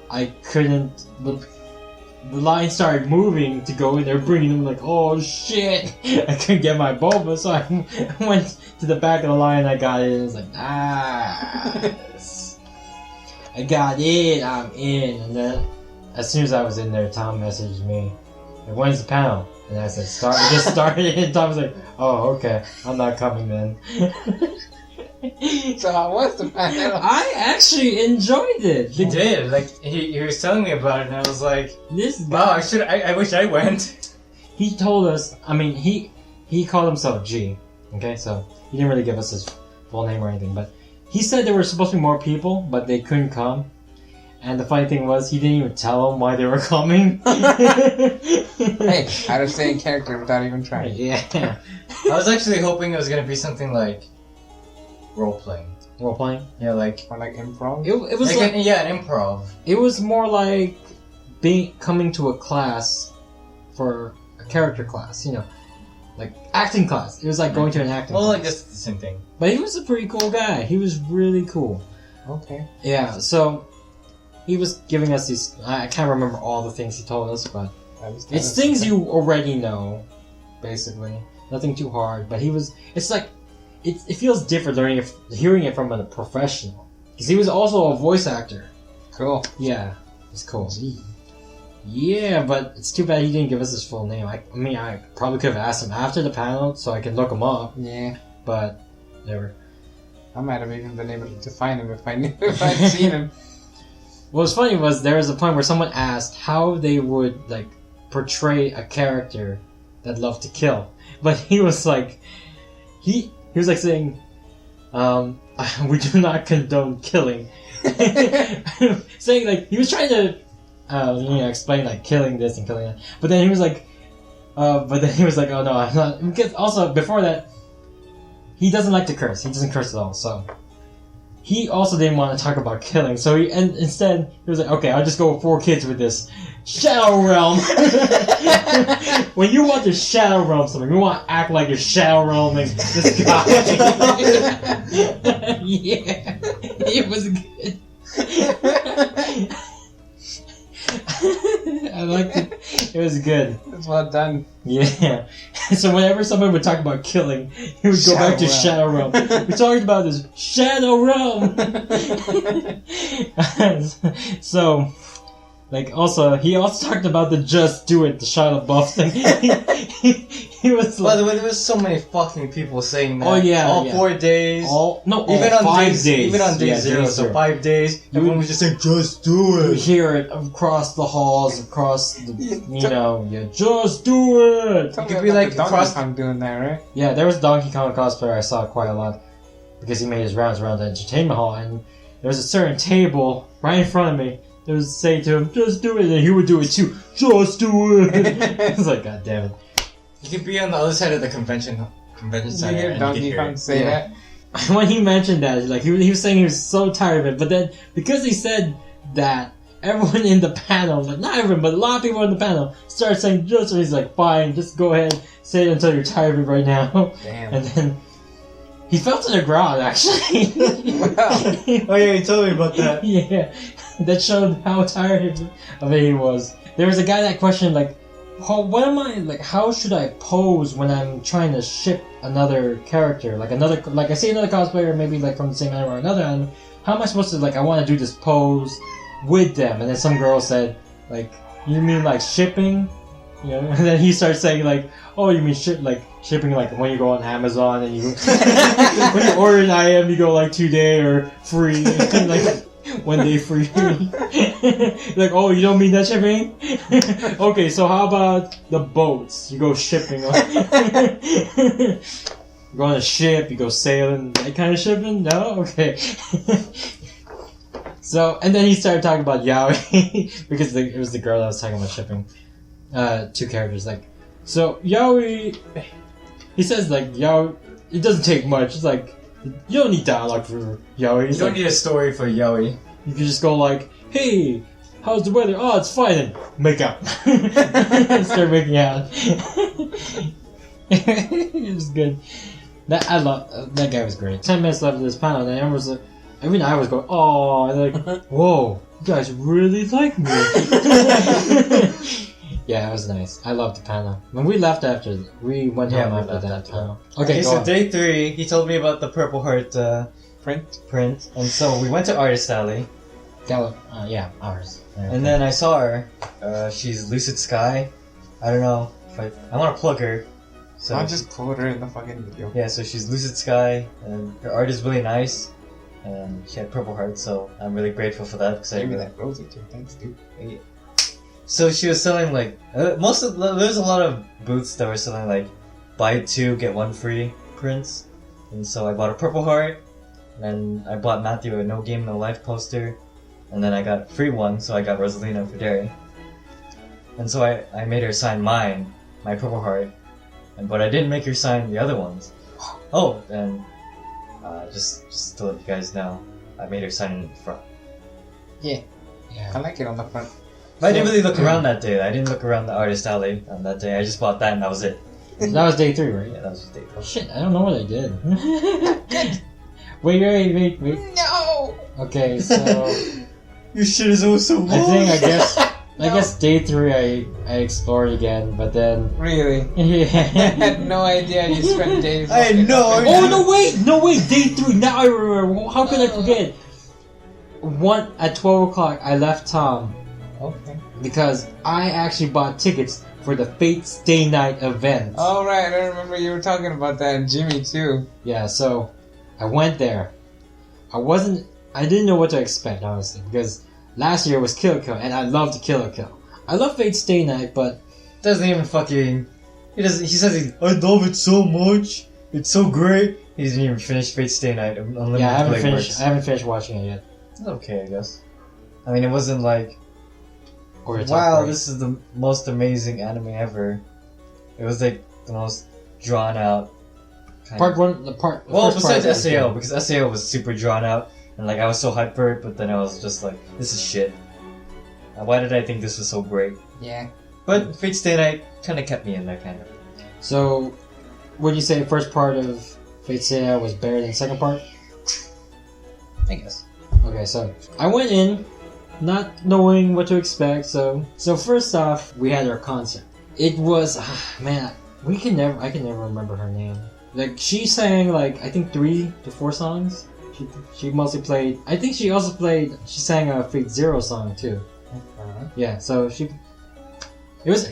I couldn't. The line started moving to go in there, bringing them like, oh shit! I couldn't get my boba, so I went to the back of the line. I got it. And it was like, I got it. I'm in. And then, as soon as I was in there, Tom messaged me, like, when's the panel? And I said, start. It just started. And Tom was like, oh, okay. I'm not coming then. So how was the panel? I actually enjoyed it. He did. Like he was telling me about it, and I was like, this wow, I wish I went. He told us. I mean, he called himself G. Okay, so he didn't really give us his full name or anything, but he said there were supposed to be more people, but they couldn't come. And the funny thing was, he didn't even tell them why they were coming. Hey, how to stay in character without even trying. Yeah. I was actually hoping it was gonna be something like role-playing. Role-playing? Yeah, like... Or like improv? It was like an improv. It was more like coming to a class for a character class, you know. Like acting class. It was like going to an acting class. Well, like that's the same thing. But he was a pretty cool guy. He was really cool. Okay. Yeah, so he was giving us these... I can't remember all the things he told us, but it's things you already know, basically. Nothing too hard, but he was... It's like... It feels different hearing it from a professional. Because he was also a voice actor. Cool. Yeah, it's cool. Yeah, but it's too bad he didn't give us his full name. I mean, I probably could have asked him after the panel so I could look him up. Yeah. But, never. I might have even been able to find him if I'd seen him. What was funny was there was a point where someone asked how they would, like, portray a character that loved to kill. But he was like... He was like saying, we do not condone killing. Saying like, he was trying to explain like killing this and killing that. But then he was like, oh no, I'm not. Because also before that, he doesn't like to curse. He doesn't curse at all. So he also didn't want to talk about killing. So instead he was like, okay, I'll just go with 4 kids with this Shadow Realm. When you want to Shadow Realm something, you want to act like you're Shadow Realming this guy. Yeah, it was good. I liked it. It was good. It's well done. Yeah. So whenever someone would talk about killing, he would go back to Shadow Realm. We're talking about this Shadow Realm. So, like, also he also talked about the Just Do It, the Shia LaBeouf thing. He was like, by the way, there was so many fucking people saying that. Oh yeah, all 4 days. Even on 5 days. Even on day Yeah, 0, day so 0. 5 days. Everyone was just saying, "Just do You it." hear it across the halls, across the, just do it! Tell It me could be about like the Donkey across- Kong doing that, right? Yeah, there was a Donkey Kong cosplayer I saw quite a lot because he made his rounds around the entertainment hall, and there was a certain table right in front of me that was saying to him, "Just do it," and he would do it too. Just do it. I was like, God damn it! You could be on the other side of the convention Did you center. hear and Donkey you could Kong hear say Yeah. that? When he mentioned that, like he was saying he was so tired of it, but then because he said that, everyone in the panel, like not everyone, but a lot of people in the panel started saying just, so he's like, fine, just go ahead, say it until you're tired of it right now. Damn. And then he fell to the ground, actually. Oh yeah, you told me about that. Yeah, that showed how tired of it he was. There was a guy that questioned, like, how should I pose when I'm trying to ship another character? Like I see another cosplayer, maybe like from the same anime or another anime. How am I supposed to, like, I want to do this pose with them? And then some girl said, like, you mean like shipping? You know? And then he starts saying, like, oh, you mean shipping, like when you go on Amazon and you when you order an item, you go like 2 day or free, and like 1 day free. Like, oh, you don't mean that shipping? Okay, so how about the boats? You go shipping. You go on a ship, you go sailing, that kind of shipping? No? Okay. So, and then he started talking about yaoi, because it was the girl that was talking about shipping 2 characters. Like, so yaoi, he says like yaoi, it doesn't take much. It's like, you don't need dialogue for yaoi. You don't need a story for yaoi. You can just go like, hey, how's the weather? Oh, it's fine. And make out. Start making out. It was good. That guy was great. 10 minutes left of this panel, and everyone was like, even I was going, oh, and like, whoa, you guys really like me. Yeah, it was nice. I loved the panel. When we left after, we went home after that panel. Okay, go so on. day 3, he told me about the Purple Heart print, and so we went to Artist Alley, Yeah, ours. and then I saw her. She's Lucidsky. I don't know if I want to plug her. So I'll just quote her in the fucking video. yeah, so she's Lucidsky, and her art is really nice, and she had Purple Heart, so I'm really grateful for that. Cause Gave me that rosy too. Thanks, dude. So she was selling like there's a lot of booths that were selling like buy 2 get 1 free prints, and so I bought a Purple Heart, and I bought Matthew a No Game No Life poster, and then I got a free one, so I got Rosalina Federi, and so I made her sign my Purple Heart, but I didn't make her sign the other ones. Oh, and just to let you guys know, I made her sign in the front. I like it on the front. But I didn't really look around that day. I didn't look around the Artist Alley on that day. I just bought that and that was it. That was day 3, right? Yeah, that was just day 4. Shit, I don't know what I did. Wait. No! Okay, so Your shit is also I guess day 3 I explored again, but then Really? I yeah. had no idea you spent days. I had no idea. Oh no wait, day 3. Now I remember. How could I forget? At 12 o'clock, I left Tom Okay. because I actually bought tickets for the Fate Stay Night event. All right, I remember you were talking about that, and Jimmy too. Yeah, so I went there. I didn't know what to expect, honestly, because last year was Kill Kill, and I loved Kill Kill. I love Fate Stay Night, but Doesn't even fucking. He says I love it so much. It's so great. He doesn't even finish Fate Stay Night. Unlimited yeah, I haven't Blade finished. Works. I haven't finished watching it yet. It's okay, I guess. I mean, it wasn't like. Or your top wow, three. this is the most amazing anime ever. It was like the most drawn out. Part one, the part. The Well, first part besides was SAO, good. because SAO was super drawn out, and like I was so hyped for it, but then I was just like, this is shit. Why did I think this was so great? Yeah. But Fate Stay Night kind of kept me in there, kind of. So, would you say first part of Fate Stay Night was better than the second part? I guess. Okay, so I went in not knowing what to expect. So first off, we had our concert. It was man, I can never remember her name. Like she sang like I think 3 to 4 songs. She mostly played. I think she also played. She sang a Fate Zero song too. Yeah, so it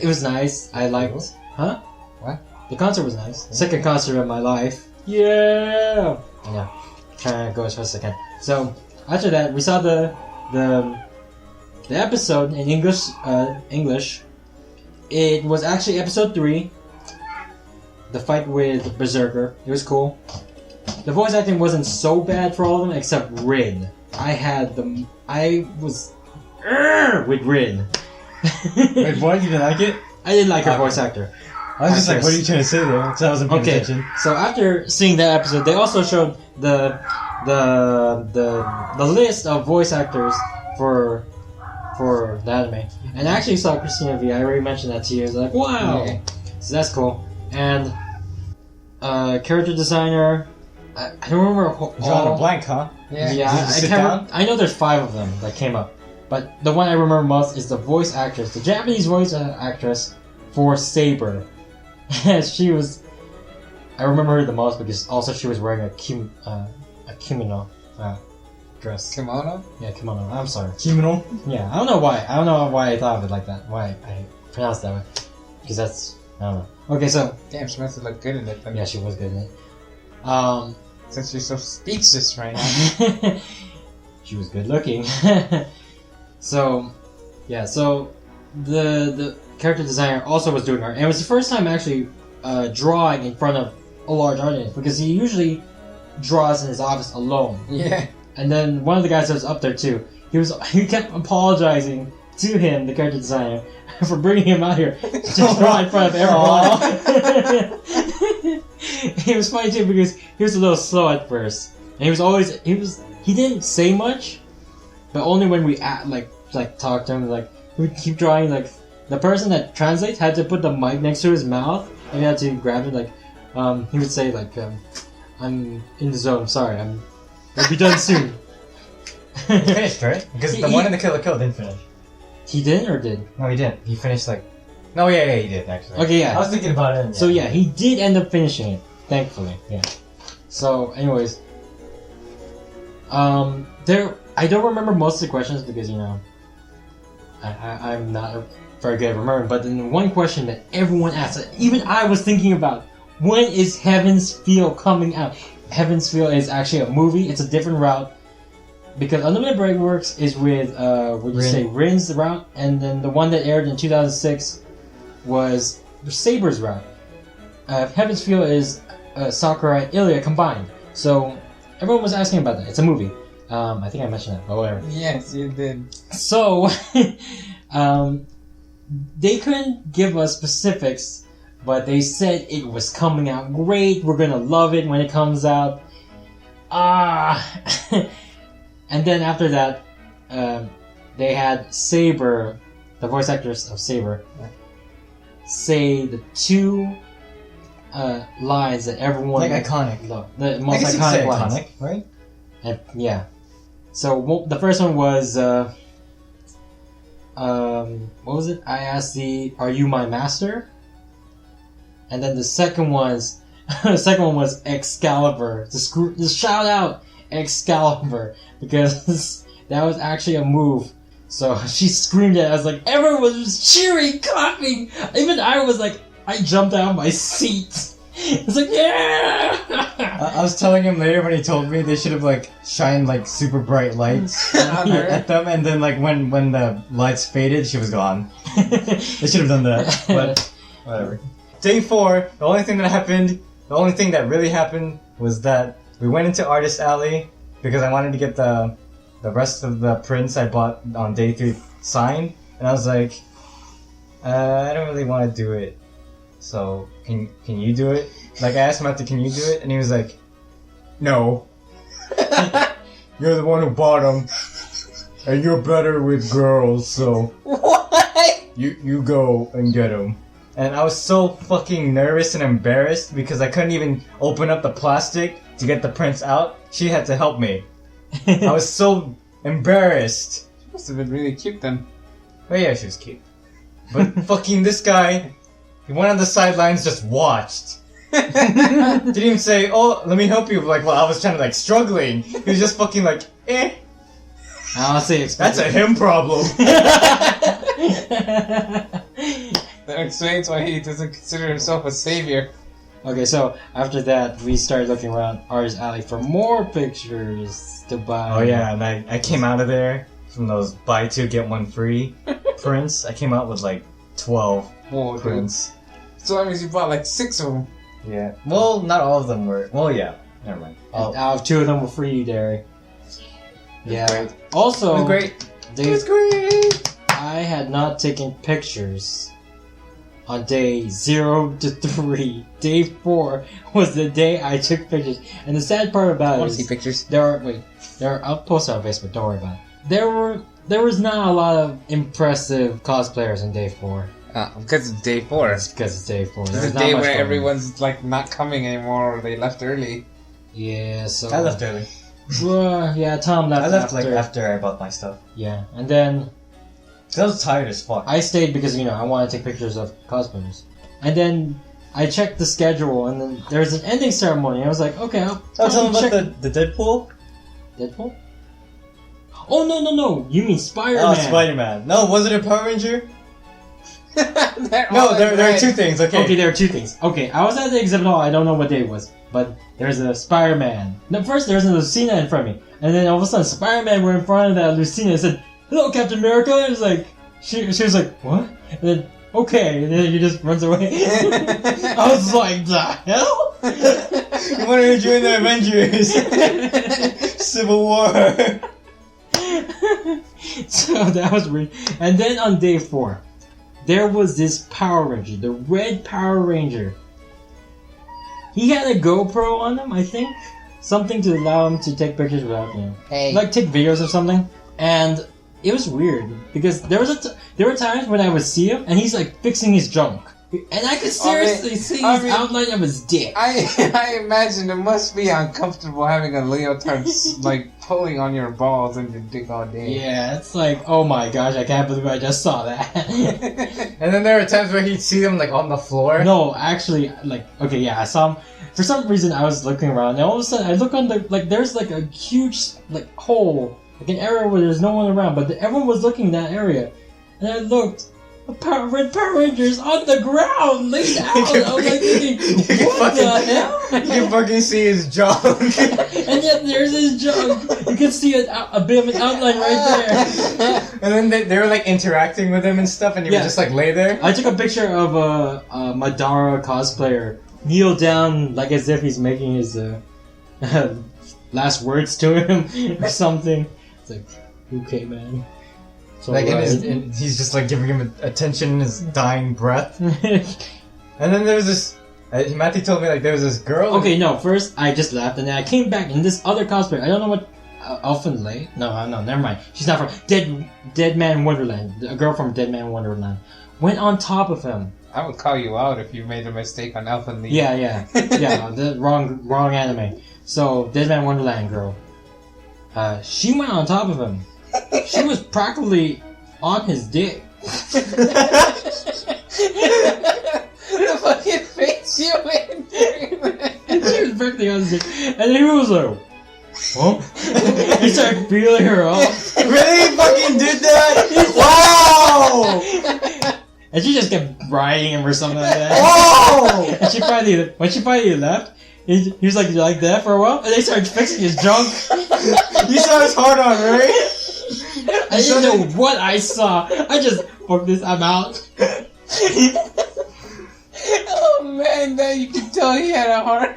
was nice. I liked. Huh? What? The concert was nice. Second concert of my life. Yeah. Yeah. Kind of goes for a second. So after that, we saw the episode in English. English. It was actually episode 3. The fight with Berserker. It was cool. The voice acting wasn't so bad for all of them except Rin. I was with Rin. Wait, what? You didn't like it? I didn't like her voice actor. I was just like, what are you trying to say there? Because I wasn't paying attention. So after seeing that episode, they also showed the list of voice actors for the anime, and I actually saw Christina V. I already mentioned that to you. I was like, wow, Yeah. So that's cool. And character designer, I don't remember Drawing a blank, huh? Yeah. Did you sit down? I know there's 5 of them that came up, but the one I remember most is the voice actress, the Japanese voice actress for Saber. She was. I remember her the most because also she was wearing a kimono dress. Kimono? Yeah, kimono. I'm sorry. Kimono? Yeah, I don't know why. I don't know why I thought of it like that. Why I pronounced it that way? Because that's I don't know. Okay, so Damn, she must have looked good in it. Then. yeah, she was good in it. Since you're so speechless right now. She was good looking. So the character designer also was doing art, and it was the first time actually drawing in front of a large audience because he usually draws in his office alone. Yeah. And then one of the guys that was up there too, he kept apologizing to him, the character designer, for bringing him out here to draw in front of everyone. It was funny too because he was a little slow at first, and he didn't say much, but only when we talked to him, like we would keep drawing. Like the person that translates had to put the mic next to his mouth, and he had to grab it. Like he would say like, "I'm in the zone. Sorry, I'll be done soon." He finished, right? Because the one in the Kill la Kill didn't finish. He didn't or did? No, he didn't. He finished like... No, yeah, he did, actually. Okay, yeah. I was thinking about it. So yeah, he did end up finishing it, thankfully. Yeah. So, anyways, I don't remember most of the questions because I'm not very good at remembering. But then the one question that everyone asked, that even I was thinking about, when is Heaven's Feel coming out? Heaven's Feel is actually a movie. It's a different route. Because Unlimited Breakworks is with, Rin's route, and then the one that aired in 2006 was Saber's route. Heaven's Feel is Sakura and Ilya combined. So, everyone was asking about that. It's a movie. I think I mentioned that, but whatever. Yes, you did. So, they couldn't give us specifics, but they said it was coming out great, we're gonna love it when it comes out. And then after that, they had Saber, the voice actress of Saber, say the 2 lines that everyone like iconic. loved. The most I guess you could iconic say lines. iconic, right? And, yeah. So the first one was what was it? I asked "Are you my master?" And then the second one was Excalibur. Just shout out Excalibur because that was actually a move. So she screamed it. I was like, everyone was cheering, clapping. Even I was like, I jumped out of my seat. It's like, yeah! I was telling him later when he told me they should have like shined like super bright lights at them, and then like when the lights faded, she was gone. They should have done that, but whatever. Day 4, the only thing that really happened was that we went into Artist Alley because I wanted to get the rest of the prints I bought on day 3 signed, And I was like, I don't really want to do it. So, can you do it? Like, I asked Matthew, can you do it? And he was like, no. You're the one who bought them. And you're better with girls, so... What? You go and get them. And I was so fucking nervous and embarrassed because I couldn't even open up the plastic to get the prints out. She had to help me. I was so embarrassed. She must have been really cute then. But yeah, she was cute. But fucking this guy, he went on the sidelines, just watched. Didn't even say, oh, let me help you. Like, well, I was kind of like struggling. He was just fucking like, eh. I honestly That's a him problem. That explains why he doesn't consider himself a savior. Okay, so after that, we started looking around Artist Alley for more pictures to buy. Oh yeah, and I came out of there from those buy two get one free prints. I came out with like 12 Whoa, dude. prints. So that means you bought like 6 of them. Yeah. Well, not all of them were. Well, yeah. Never mind. And out of 2 of them were free, Derry. Yeah. Great. Also, It was great. they- It was great. I had not taken pictures on day 0 to 3. Day 4 was the day I took pictures. And the sad part I about want it to see is pictures. I'll post it on Facebook, don't worry about it. There was not a lot of impressive cosplayers on day 4. Because it's day 4. It's because it's day 4. It's There's the not day much where going on. everyone's like not coming anymore or they left early. Yeah, so I left early. yeah, Tom left. I left after. like after I bought my stuff. Yeah, and then 'Cause I was tired as fuck. I stayed because I want to take pictures of cosplayers. And then I checked the schedule, and then there was an ending ceremony. I was like, okay, I'll tell me check about the Deadpool. Deadpool. Oh no! You mean Spider-Man? Oh, Spider-Man. No, was it a Power Ranger? They're No, all there are red. 2 things. Okay. Okay, there are 2 things. Okay, I was at the exhibit hall. I don't know what day it was, but there's a Spider-Man. No, first there's a Lucina in front of me, and then all of a sudden Spider-Man were in front of that Lucina and said, "Hello, Captain America." And it was like she was like, "What?" And then okay, and then he just runs away. I was like, "The hell?" You wanted to join the Avengers? Civil War. So that was weird. And then on day 4, there was this Power Ranger, the Red Power Ranger. He had a GoPro on him, I think. Something to allow him to take pictures without, Hey. like take videos or something. And it was weird because there were times when I would see him and he's like fixing his junk, and I could seriously see his outline of his dick. I imagine it must be uncomfortable having a leotard like pulling on your balls and your dick all day. Yeah, it's like, oh my gosh, I can't believe I just saw that. And then there were times where he'd see them like on the floor. No, actually, like, okay, yeah, I saw him. For some reason, I was looking around, and all of a sudden, I look on the, like, there's like a huge, like, hole, like an area where there's no one around, but everyone was looking in that area. And I looked, Red Power Rangers on the ground, laid out. I was like thinking, what the hell? You can fucking see his junk. And yet there's his junk. You can see a bit of an outline right there. And then they were like interacting with him and stuff, and you would just like lay there. I took a picture of a Madara cosplayer kneel down like as if he's making his last words to him or something. It's like, okay, man. So Like he's just like giving him attention in his dying breath. And then there was this. Matthew told me like there was this girl. Okay, no. First, I just left, and then I came back, and this other cosplayer. I don't know what. Elfin Lay? No, never mind. She's not from Dead Man Wonderland. A girl from Dead Man Wonderland went on top of him. I would call you out if you made a mistake on Elfin Lee. Yeah. The wrong anime. So Dead Man Wonderland girl. She went on top of him. She was practically on his dick. The fucking face you made during that. She was practically on his dick, and then he was like, "Huh?" He started feeling her up. Really? He fucking did that? Wow! And she just kept riding him or something like that. Whoa! And when she finally left, he was like, "You like that for a while?" And they started fixing his junk. You saw his hard on, right? I didn't know what I saw. I just, fuck this, I'm out. Oh man, now you can tell he had a heart.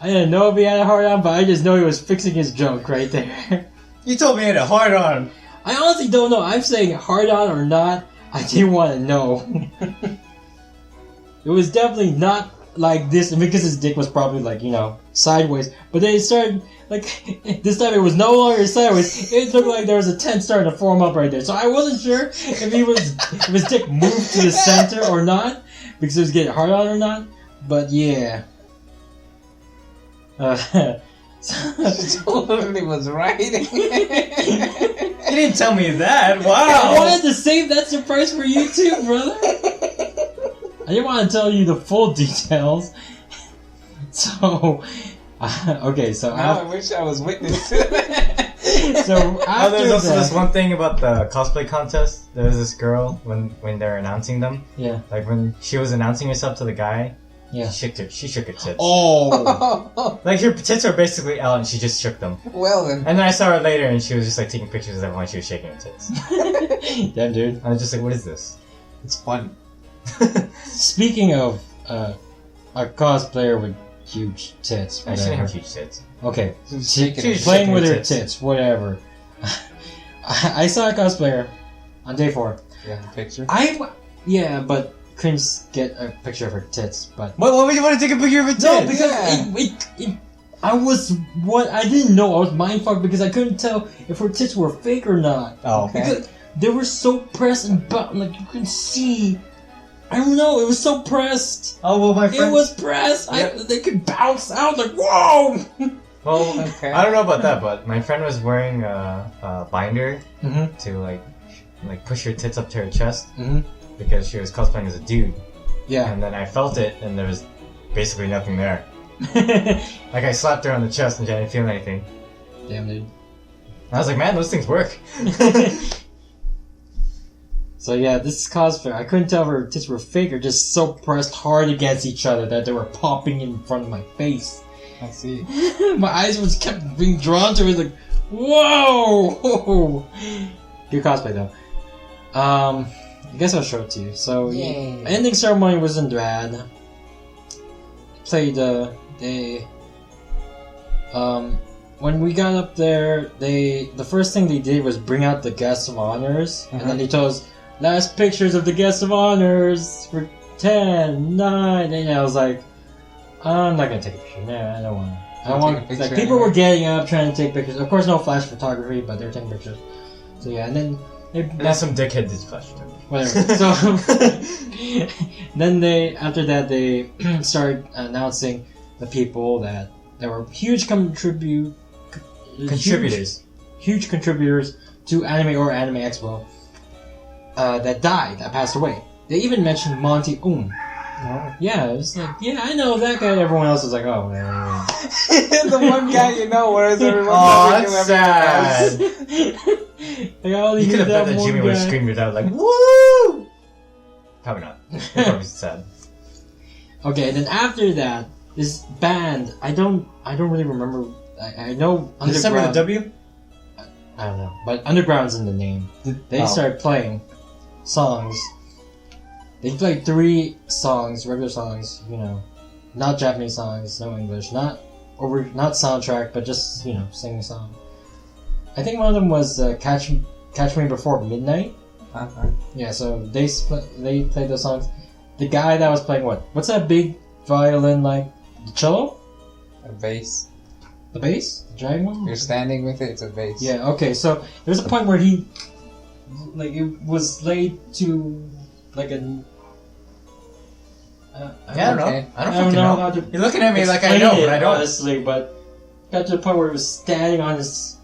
I didn't know if he had a hard on, but I just know he was fixing his junk right there. You told me he had a hard on. I honestly don't know. I'm saying hard on or not. I didn't want to know. It was definitely not like this because his dick was probably like, you know, sideways. But then it started, like, this time it was no longer sideways. It looked like there was a tent starting to form up right there. So I wasn't sure if his dick moved to the center or not, because it was getting hard on or not. But yeah. Totally was right. You didn't tell me that. Wow. I wanted to save that surprise for you too, brother. I didn't want to tell you the full details. So, okay, so now I wish I was witness to that. So after there's also that, this one thing about the cosplay contest. There was this girl when they're announcing them. Yeah. Like when she was announcing herself to the guy. Yeah. She shook her tits. Oh. Like her tits are basically out, and she just shook them. Well then. And then I saw her later, and she was just like taking pictures of everyone she was shaking her tits. Damn, dude. I was just like, what is this? It's fun. Speaking of a cosplayer with huge tits, I shouldn't whatever. have huge tits. Okay, Shaking she's it. playing shaking with her her tits. tits, whatever. I saw a cosplayer on day 4. You have a picture? Yeah, but couldn't get a picture of her tits. But Why would you want to take a picture of her tits? no, because Yeah. I didn't know. I was mindfucked because I couldn't tell if her tits were fake or not. Oh. Okay. Because they were so pressed and like you can see. I don't know. It was so pressed. Oh well, my friend. It was pressed. Yep. They could bounce out like whoa. Well, Okay. I don't know about that, but my friend was wearing a binder Mhm. to like push her tits up to her chest Mhm. because she was cosplaying as a dude. Yeah. And then I felt it, and there was basically nothing there. Like I slapped her on the chest, and she didn't feel anything. Damn, dude. I was like, man, those things work. So yeah, this cosplayer, I couldn't tell if her tits were fake or just so pressed hard against each other that they were popping in front of my face. I see. My eyes was kept being drawn to it, like, whoa! Good cosplay though. I guess I'll show it to you. So, Yay. ending ceremony wasn't bad. Played when we got up there, the first thing they did was bring out the guests of honors, and then they told us last pictures of the guests of honors for 10, 9, and I was like, I'm not gonna take a picture. No, I don't want to. I don't want. Take a picture Like people anyway. were getting up trying to take pictures. Of course, no flash photography, but they were taking pictures. So yeah, and then And then some dickhead did flash photography. whatever. So then after that they started announcing the people that there were huge Contributors. huge contributors to Anime or Anime Expo that died, that passed away. They even mentioned Monty Yeah, it was like, yeah, I know that guy. Everyone else was like, oh, yeah. The one guy you know, whereas everyone Oh, else that's sad. Like, I only You could knew have bet that one Jimmy would have guy. screamed it out like, woo! Probably not. He'd probably be sad. Okay, and then after that, this band, I don't really remember. I know December the Underground. W? I don't know, but Underground's in the name. They started playing songs. They played 3 songs, regular songs, you know, not Japanese songs, no English, not soundtrack, but just, you know, singing a song. I think one of them was Catch Me Before Midnight. Uh-huh. Yeah, so they played those songs. The guy that was playing what's that big violin like? The cello? A vase. The bass? The giant one? You're standing with it, it's a vase. Yeah, okay, so there's a point where he, like, it was laid to, like, a... I don't know. Okay. I don't I don't fucking know know. how to You're looking at me like I explain know, it, but I don't. honestly, but got to the point where he was standing on his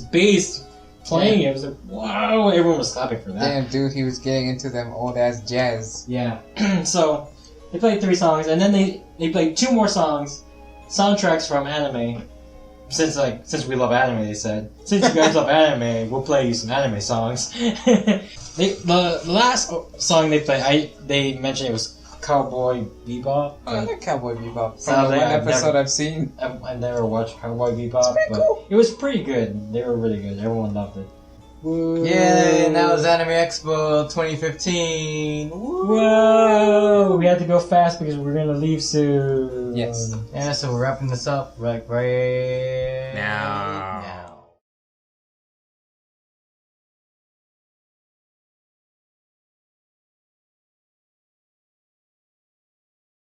bass, playing it. It was like, wow, everyone was clapping for that. Damn, dude, he was getting into them old ass jazz. Yeah. So they played 3 songs, and then they played 2 more songs, soundtracks from anime. Since we love anime, they said. Since you guys love anime, we'll play you some anime songs. The last song they played, they mentioned it was Cowboy Bebop. Oh, I like Cowboy Bebop. From Sadly, the one I've episode never- I've seen. I've never watched Cowboy Bebop, but cool. it was pretty good. They were really good. Everyone loved it. Woo. Yay, and that was Anime Expo 2015. Woo. Whoa! We had to go fast because we're gonna leave soon. Yes. Yeah, so we're wrapping this up right Now. now.